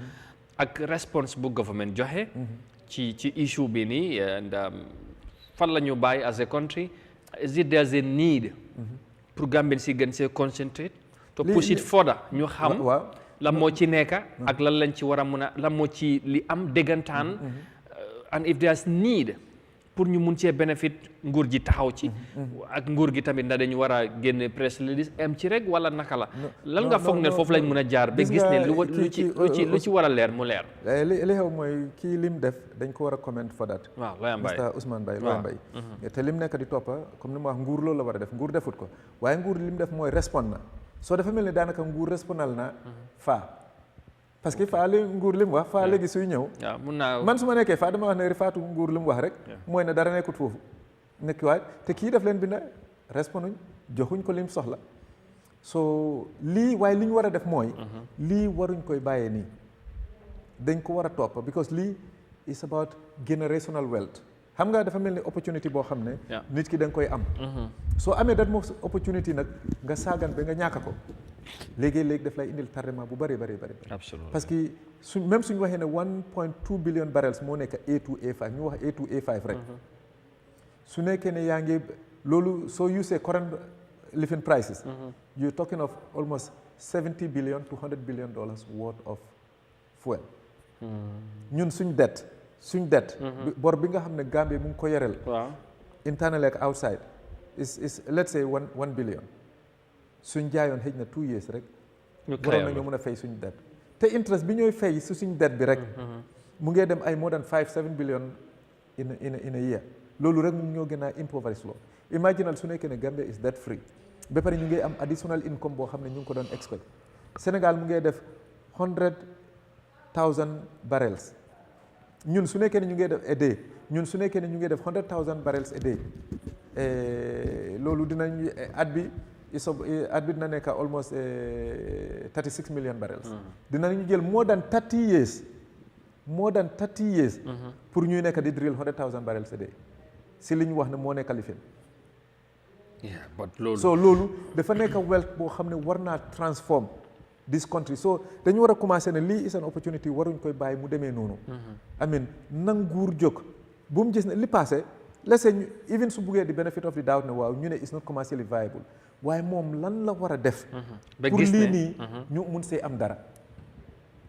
ak response bu government joxe ci issue bi nii fan la ñu bàyyi as a country is it there's a need pour Gambien si gën see concentrate to push it further ñu xam lan moo ci nekka ak lan lañ ci war a mun a lan moo ci li am déggantaan and if there's need pour ñu mun cee benefit nguur gi taxaw ci ak nguur gi tamit ndax dañu war a génne press release am ci rek wala naka la lan nga foog ne foofu lañ mun a jaar ba gis ne lu ci war a leer mu leer li xew mooy kii lim def dañ ko war a comment for that waaw Lawyer Mbaye Mr Ousmane Mbaye Lawyer Mbaye te lim nekk di toppa comme ni ma wax nguur loolu la war a def nguur defut ko waaye nguur lim def mooy respond na soo dafa mel ni daanaka nguur respondal na faa parce que faa li nguur li mu wax faa léegi suy ñëw man su ma nekkee faa dama wax ne faatu nguur li mu wax rek mooy ne dara nekkut foofu nekk waay te kii daf leen binda responduñ joxuñ ko lim soxla so lii waaye li ñu war a def mooy lii waruñ koy bàyyee nii dañ ko war a topp because lii is about generational wealth xam nga dafa mel ni opportunity boo xam ne nit ki da nga koy am soo amee dat moo opportunity nag nga saagan ba nga ñàkk ko léegi-léegi daf lay indil tardement bu bëri parce que même suñu waxee ne 1.2 billion barrels moo nekk A2 A5 ñu wax A2 A5 rek su nekkee ne yaa ngi loolu soo usee current living prices you're talking of almost 70 billion to 100 billion dollars worth of fuel ñun suñ det bor bi nga xam ne Gambie mu ngi ko yoreel internally ak outside is let's say 1 billion suñ jaayoon xëj na 2 years rek waroon nañoo mën a fay suñ det te interest bi ñooy fay su suñ dette bi rek mu ngee dem ay more than 5-7 billion in a year loolu rek mu ñoo gën a impoverish loo imaginal su nekkee ne Gambia is debt free ba pare ñu ngi am additional income boo xam ne ñu ngi ko doon expect Sénégal mu ngee def 100,000 barrels ñun su nekkee ne ñu ngi def a day ñun su nekkee ne ñu ngi def 100,000 barrels a day loolu dinañ at bi dina nekk almost 36 million barrels dinañu jël more than 30 years pour ñuy nekk di drill 100,000 barrels a day si li ñu wax ne moo nekk lifin so loolu dafa nekk wealth boo xam ne war naa transform this country so dañu war a commencer ne lii is an opportunity waruñ koy bàyyi mu demee noonu amin nanguur jóg bu mu gis ne li passé lese even su buggee di benefit of the doubt ne waaw ñu ne is not commercially viable waaye moom lan la war a def pour lii nii ñu mun see am dara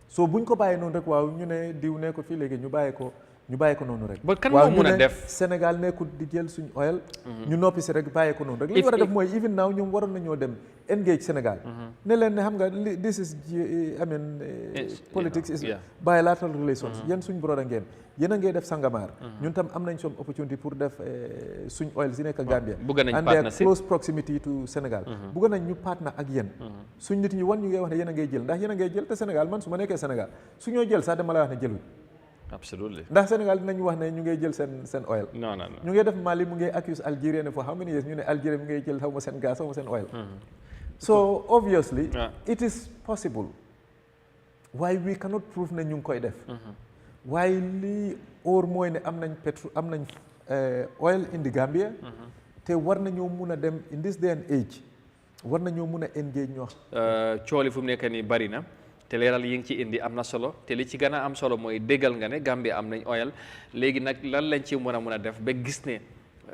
so buñ ko bàyyee noonu rek waaw ñu ne diw nekkul fii léegi ñu bàyyi ko noonu rek waaw ñu ne Sénégal nekkul di jël suñ oil ñu noppi si rek bàyyi ko noonu rek li ñu war a def mooy even now ñoom waroon nañoo dem engage Sénégal ne leen ne xam nga this is politics is bilateral relations yéen suñ broda ngeen yéen a ngee def Sangomar ñun tam am nañ some opportunity pour def suñ oil si nekk Gambia and their close proximity to Sénégal bugg nañ ñu partner ak yéen suñ nit ñi wan ñu ngay wax ne yéen a ngay jël ndax yéen a ngay jël te Sénégal man su ma nekkee Sénégal su ñoo jël sax dama la wax ne jëluñ absolutely ndax Sénégal dinañu wax ne ñu ngay jël seen oil non ñu ngay def Mali mu ngay accuse Algeria ne for how many years ñu ne Algeria mu ngay jël xaw ma seen gaz xaw ma seen oil so obviously it is possible waaye we cannot prove ne ñu ngi koy def waaye lii óor mooy ne am nañ oil in the Gambia te war nañoo mun a dem in this day and age war nañoo mun a engage ñoo cooli fu mu nekk nii bari na te leeral yi ngi ci indi am na solo te li ci gën a am solo mooy déggal nga ne Gambia am nañ oil léegi nag lan lañ ci mën a def ba gis ne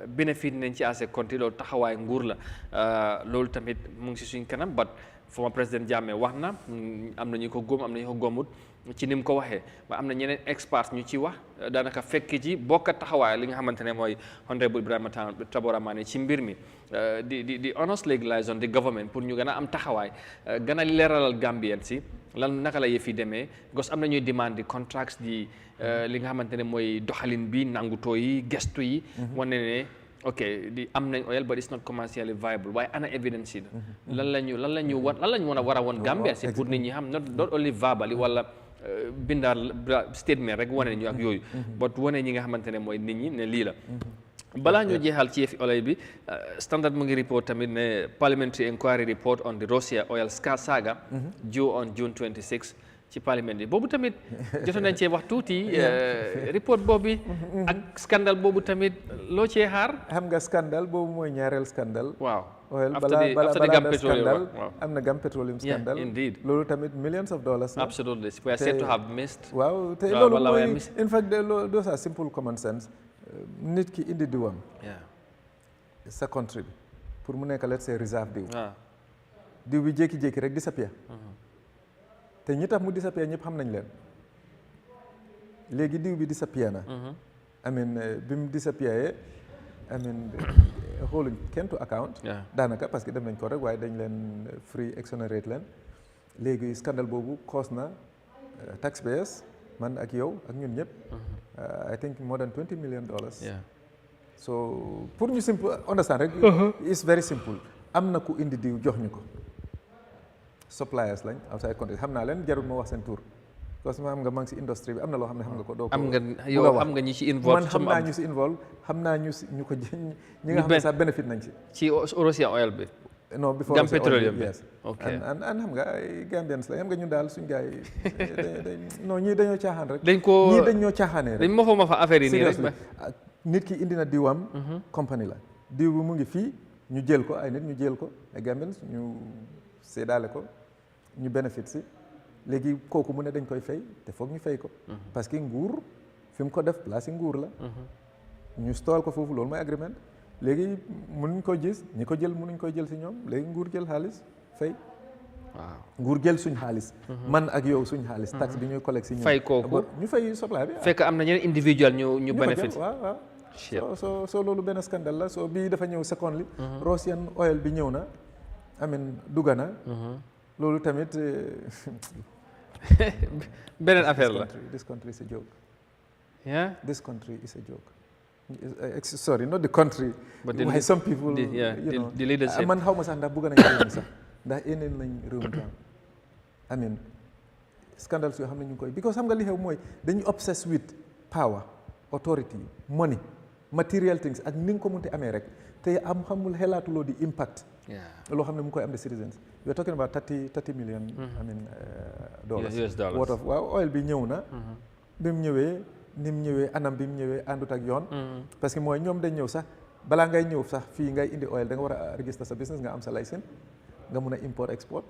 bénéfice nañ ci assez compte loolu taxawaay nguur la loolu tamit mu ngi si suñ kanam but former président Jammeh wax na am na ñu ko góom am na ñu ko góomut ci ni mu ko waxee waaye am na ñeneen experts ñu ci wax daanaka fekk ji bokk taxawaay li nga xamante ne mooy honorable Ibrahima Tabora Manneh ci mbir mi di honest legalisation di government pour ñu gën a am taxawaay gën a leeralal Gambien si lan naka la yëf yi demee gos am na ñuy demande di contracts di li nga xamante ne mooy doxalin bi nangutoo yi gestu yi wane ne ok di am nañ oil but it's not commercially viable waaye ana evidence yi lan la ñu mën a war a woon Gambia si pour nit ñi xam not only verbally wala bindaal statement rek wane ñu ak yooyu but wane ñi nga xamante ne mooy nit ñi ne lii la balaa ñu jeexal ci yëfi olay bi Standard mu ngi report tamit ne parliamentary inquiry report on the Russia oil saga due on June 26 ci parlement bi boobu tamit jotoon nañ cee wax tuuti report boobu ak scandale boobu tamit loo cee xaar xam nga scandale boobu mooy ñaareel scandale waaw oil balaa scandale am na Gam Petroleum scandale indeed loolu tamit millions of dollars absolutely we are said to have missed waaw te loolu mooy in fact those are simple common sense nit ki indi diwam sa country bi pour mu nekk let's say reserve diw bi jékki-jékki rek disappear te ñi tax mu disappear ñëpp xam nañ leen léegi diw bi disappear na bi mu disappear xooluñ kenn to account daanaka parce que dem nañ ko rek waaye dañ leen free exonerate leen léegi scandale boobu cost na taxpayers man ak yow ak ñun ñëpp I think more than $20 million so pour ñu simple understand rek it's very simple am na ku indi diw jox ñu ko suppliers lañ outside country xam naa leen jarul ma wax seen tour parce que xam nga maa ngi si industrie bi am na loo xam ne xam nga ko doo ko am nga yow xam nga ñi ci involve man xam naa ñu si involve xam naa ñu ko ñi nga xam ne sax benefit nañ ci Russia oil bi non before Gam Petroleum yes and xam nga ay Gambians la xam nga ñun daal suñ gars yi non ñii dañoo caaxaan rek ñii dañoo caaxaanee rek dañ ma fa affaire yi nii rek nit ki indi na diwam compagnie la diw bi mu ngi fii ñu jël ko ay nit ñu jël ko ay Gambians ñu séddaale ko ñu bénéfice si léegi kooku mu ne dañ koy fay te foog ñu fay ko parce que nguur fi mu ko def place yi nguur la ñu stool ko foofu loolu mooy agreement léegi mënuñ ko gis ñi ko jël mënuñ koy jël si ñoom léegi nguur jël xaalis fay waaw nguur jël suñ xaalis man ak yow suñ xaalis taxe bi ñuy collecte si ñoom fay kooku ñu fay supply bi fekk am na ñeneen individual ñu bénéfice waaw soo loolu benn scandale la soo bii dafa ñëw second li Russian oil bi ñëw na dugga na loolu tamit beneen affaire la. This country is a joke. Yeah. This country is a joke. Sorry, not the country. But why some people, the leadership. Man xaw ma sax ndax bëgg nañ réew mi sax ndax yeneen nañ réew mi tam. I mean, scandals yoo xam ne ñu ngi koy because xam nga li xew mooy dañuy obsessed with power, authority, money, material things ak ni nga ko mënti amee rek te am xamul xelaatuloo di impact. loo xam ne mu ngi koy am the citizens. We are talking about 30 million. I mean dollars. US dollars. Worth of waaw oil bi ñëw na. bi mu ñëwee ni mu ñëwee anam bi mu ñëwee àndut ak yoon. parce que mooy ñoom dañ ñëw sax balaa ngay ñëw sax fii ngay indi oil da nga war a register sa business nga am sa license nga mun a import export.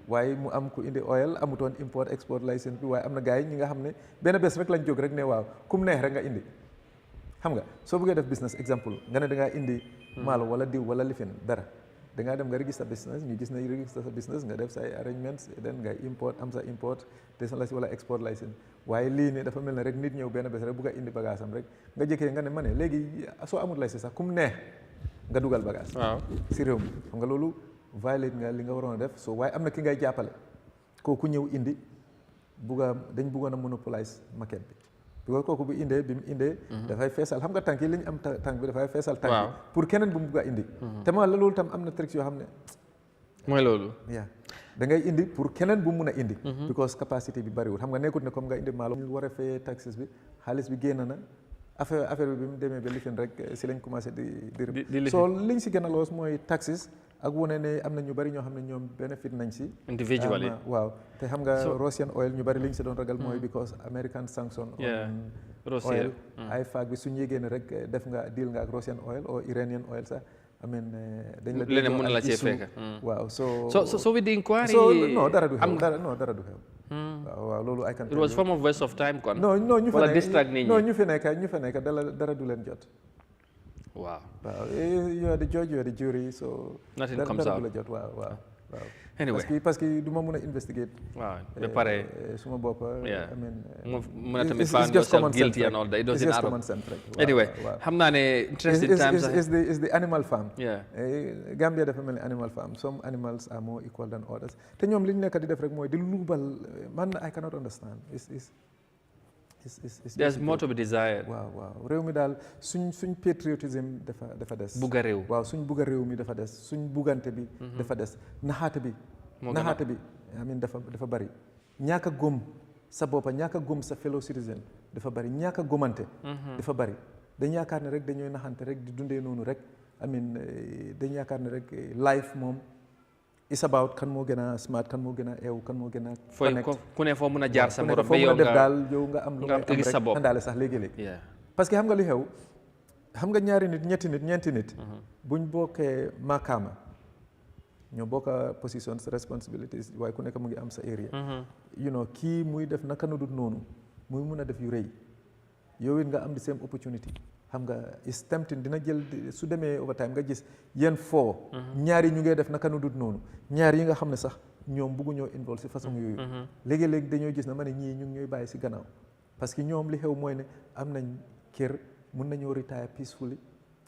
waaye mu am ku indi oil amutoon import export license bi waaye am na gars yi ñi nga xam ne benn bés rek lañ jóg rek ne waaw kum neex rek nga indi. xam nga soo bëggee def business exemple nga ne da ngaa indi maalo wala diw wala lifin dara da ngaa dem nga register business ñu gis na register sa business nga def say arrangements then nga import am sa import license wala export license waaye lii ne dafa mel ne rek nit ñëw benn bés rek bugg a indi bagage am rek nga jëkkee nga ne ma ne léegi soo amul license sax kum neex nga dugal bagage. waaw si réew mi xam nga loolu violate nga li nga waroon a def so waaye am na ki ngay jàppale kooku ñëw indi dañ buggoon a monopolise market bi. because kooku bi mu indee dafay feesal xam nga tànk yi li ñu am tànk bi dafay feesal tànk yi pour keneen bu mu bugg a indi te ma la loolu tam am na tricks yoo xam ne mooy loolu da ngay indi pour keneen bu mu mun a indi because capacité bi bariwul xam nga nekkut ne comme nga indi maalo ñu war a fayee taxes bi xaalis bi génn na affaire bi mu demee ba lifin rek si lañ commencé di soo liñ si gën a loos mooy taxes ak wane ne am na ñu bari ñoo xam ne ñoom benefit nañ si individually waaw te xam nga Russian oil ñu bari liñ si doon ragal mooy because American sanction on oil ay faak bi suñu yégée ne rek def nga deal nga ak Russian oil or Iranian oil sax I mean dañ la leneen mën na la cee fekk waaw so with the inquiry non dara du xew waaw loolu I can it was form of waste of time kon non ñu fa nekk non ñu fa nekk dara du leen jot. Wow. You are the judge, you are the jury, so nothing comes out. Wow. Anyway. Parce que du ma mun a investigate. Waaw ba pare. Suma bopp. Yeah. I mean. Mun a tamit find yourself guilty and all that. It doesn't add up. Anyway. Xam naa ne interesting times. Is the animal farm. Yeah. Gambia dafa mel ni animal farm. Some animals are more equal than others. Te ñoom li ñu nekk di def rek mooy di luubal man I cannot understand. There's more to be desired. waaw réew mi daal suñ patriotisme dafa des. bugga réew waaw suñ bugga réew mi dafa des suñ buggante bi. dafa des naxaate bi. amiin dafa bari. ñàkk a góom sa boppa ñàkk a góom sa fellow citizen dafa bari ñàkk a góomante. dafa bari dañ yaakaar ne rek dañooy naxante rek di dundee noonu rek amiin dañ yaakaar ne rek life moom. it's about kan moo gën a smart kan moo gën a eew kan moo gën a connect ku ne foo mën a jaar sa morom foo mën a def daal yow nga am lu ngay am sa bopp rek àndaale sax léegi-léegi parce que xam nga li xew xam nga ñaari nit ñetti nit ñeenti nit buñ bokkee makaama ñoo bokka positions responsibilities waaye ku nekk mu ngi am sa area kii muy def naka nu dul noonu muy mun a def yu rëy yow it nga am the same opportunity xam nga is tempting dina jël su demee overtime nga gis yéen foo ñaari ñu ngee def naka nu dut noonu ñaar yi nga xam ne sax ñoom bëgguñoo involve si façon yooyu léegi-léegi dañoo gis na ma ne ñii ñu ngi ñooy bàyyi si gannaaw parce que ñoom li xew mooy ne am nañ kër mun nañoo retire peacefully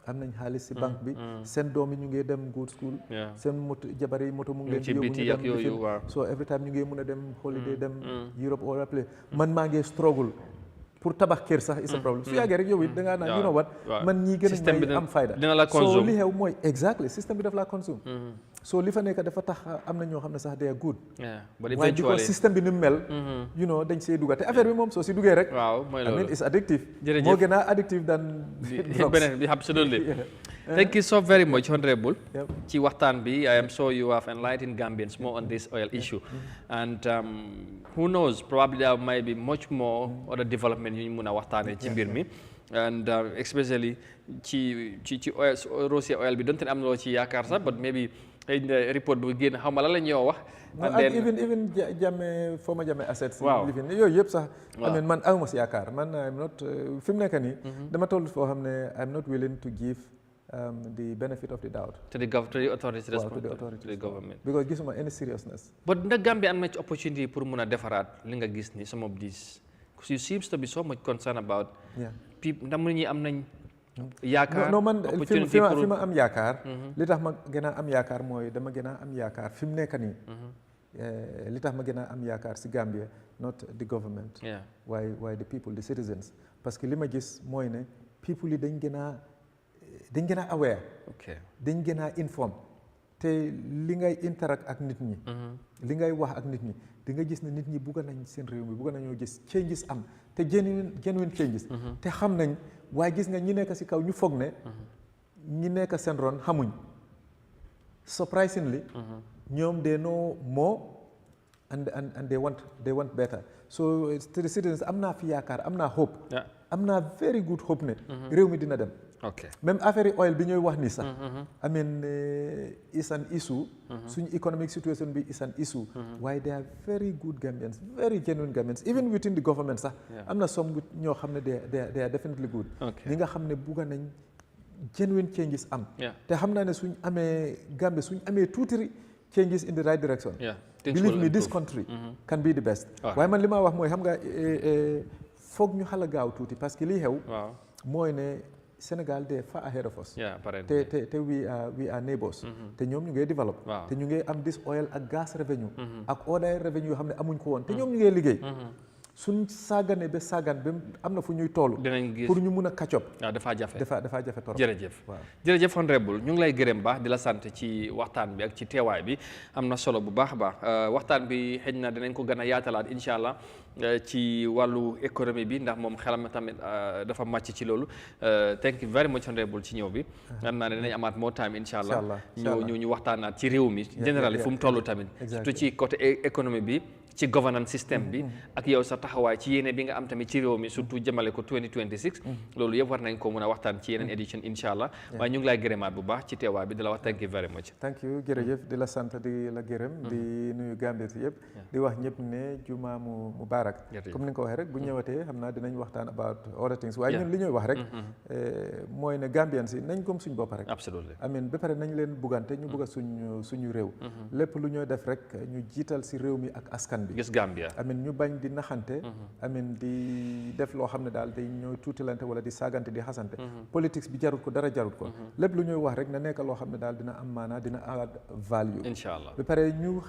am nañ xaalis si banque bi seen doom yi ñu ngee dem good school seen moto jabar yi moto mu ngi leen di yóbbu ñu dem so every time ñu ngee mun a dem holiday dem Europe or place man maa ngee struggle pour tabax kër sax is a problem su yàggee rek yow it da ngaa naan you know what man ñii gën a may am fayda so li xew mooy exactly système bi daf laa consume so li fa nekk dafa tax am na ñoo xam ne sax they are good waaye di ko système bi ni mu mel dañ see dugga te affaire bi moom soo si duggee rek mooy loolu I mean it's addictive moo gën a addictive than beneen bi absolutely thank you so very much honorable ci waxtaan bi I am sure you have enlightened Gambians more on this oil issue and who knows probably there might be much more other development yu ñu mun a waxtaanee ci mbir mi and especially ci oil Russia oil bi donte am na loo ci yaakaar sax but maybe report bu génn xaw ma la ñoo wax ak even Jammeh former Jammeh assets yooyu yëpp sax man awma si yaakaar man I'm not fi mu nekk nii dama toll foo xam ne I'm not willing to give the benefit of the doubt to the authorities responsible to the government because gisuma any seriousness but ndax Gambia am na ci opportunity pour mun a defaraat li nga gis ni some of these you seems to be so much concerned about people ndax mu ñi am nañ yaakaar non man fi ma am yaakaar li tax ma gën a am yaakaar mooy dama gën a am yaakaar fi mu nekk nii li tax ma gën a am yaakaar si Gambia not the government waaye the people the citizens parce que li ma gis mooy ne people yi dañ gën a aware dañ gën a inform te li ngay interact ak nit ñi li ngay wax ak nit ñi di nga gis ne nit ñi bugga nañ seen réew mi bugga nañoo gis changes am te genuine changes te xam nañ waaye gis nga ñi nekk si kaw ñu foog ne ñi nekk seen ron xamuñ surprisingly ñoom they know more and they want better so to the citizens am naa fi yaakaar am naa hope am naa very good hope ne réew mi dina dem même affaire oil bi ñooy wax ni sax I mean is an issue suñu economic situation bi is an issue waaye they are very good Gambians very genuine Gambians even within the government sax am na some ñoo xam ne they are definitely good ñi nga xam ne bugga nañ genuine changes am te xam naa ne suñ amee Gambia suñ amee tuuti changes in the right direction believe me this country can be the best waaye man li ma wax mooy xam nga foog ñu xala gaaw tuuti parce que lii xew mooy ne Sénégal they are far ahead of us te we are neighbors te ñoom ñu ngi develop te ñu ngi am this oil ak gas revenue ak other revenue yoo xam ne amuñ ko woon te ñoom ñu ngi liggéey suñ sàggane ba sàggan ba am na fu ñuy toll pour ñu mun a catch up dafa jafe torop jërëjëf honorable ñu ngi lay gërëm baax di la sant ci waxtaan bi ak ci teewaay bi am na solo bu baax a baax waxtaan bi xëy na dinañ ko gën a yaatalaat incha allah ci wàllu économie bi ndax moom xelam tamit dafa màcc ci loolu thank you very much honorable ci ñëw bi xam naa ne dinañ amaat more time incha allah ñu waxtaanaat ci réew mi général fu mu toll tamit surtout ci côté économie bi ci governance système bi ak yow sa taxawaay ci yéene bi nga am tamit ci réew mi surtout jëmale ko 2026 loolu yëpp war nañ ko mën a waxtaan ci yeneen édition incha allah waaye ñu ngi lay gërëmaat bu baax ci teewaay bi di la wax thank you very much thank you jërëjëf di la sant di la gërëm di nuyu Gambie si yëpp di wax ñëpp ne jumaa mubarak comme ni nga ko waxee rek bu ñëwatee xam naa dinañ waxtaan about other things waaye ñun li ñuy wax rek mooy ne Gambien si nañ gëm suñ bopp rek absolutely amiin ba pare nañ leen buggante ñu bugga suñu réew lépp lu ñooy def rek ñu jiital si réew mi ak askan gis Gambia amin ñu bañ di naxante amin di def loo xam ne daal day ñooy tuutilante wala di saagante di xasante politics bi jarut ko dara jarut ko lépp lu ñuy wax rek na nekk loo xam ne daal dina am maanaa dina add value incha allah ba pare ñu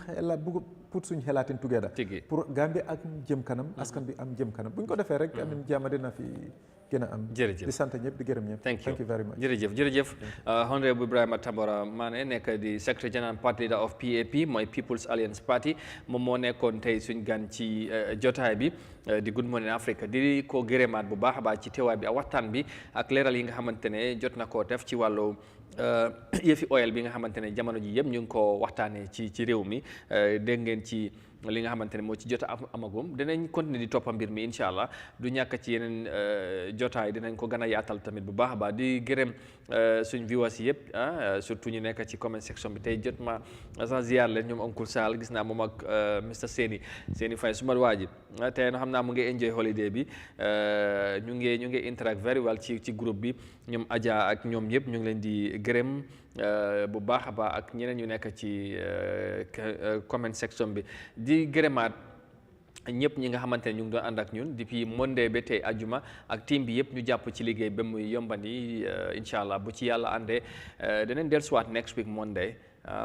bugg put suñ xelaatin together pour Gambia ak jëm kanam askan bi am jëm kanam bu ñu ko defee rek amin jàmm dina fi gën a am di sant ñëpp di gërëm ñëpp thank you very much jërëjëf honorable Ibrahima Tambora Manneh nekk di secretary general party leader of PAP mooy People's Alliance Party moom moo nekkoon tey suñ gan ci jotaay bi di Good Morning Africa di ko gërëmaat bu baax a baax ci teewaay bi ak waxtaan bi ak leeral yi nga xamante ne jot na koo def ci wàllu yëfi oil bi nga xamante ne jamono ji yëpp ñu ngi ko waxtaanee ci réew mi dégg ngeen ci li nga xamante ne moo ci jot a amagum dinañ continuer di toppa mbir mi incha allah du ñàkk ci yeneen jotaay dinañ ko gën a yaatal tamit bu baax a baax di gërëm suñ viewers yi yëpp surtout ñu nekk ci comment section bi tey jot ma sans ziar leen ñoom Oncle Sall gis naa moom ak Mr Seni Faye suma waa ji tey xam naa mu ngi enjoy holiday bi ñu ngi interact very well ci groupe bi ñoom Adja ak ñoom yëpp ñu ngi leen di gërëm bu baax a baax ak ñeneen ñu nekk ci comment section bi di gërëmaat ñëpp ñi nga xamante ne ñu ngi doon ànd ak ñun depuis Monday ba tey ajuma ak team bi yëpp ñu jàpp ci liggéey ba muy yombandi incha allah bu ci yàlla àndee danañ dellusiwaat next week Monday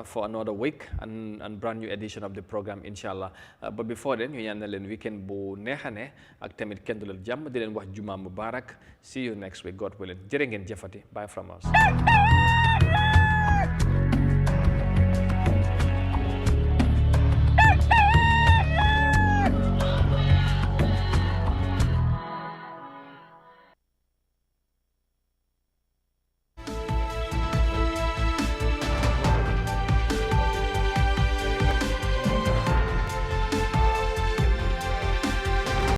for another week and brand new edition of the program inshallah but before then ñu ñaanal leen weekend bu neex a neex ak tamit kenn du leen jàmm di leen wax juma mubarak see you next week God willing jërë ngeen jëfati bye from us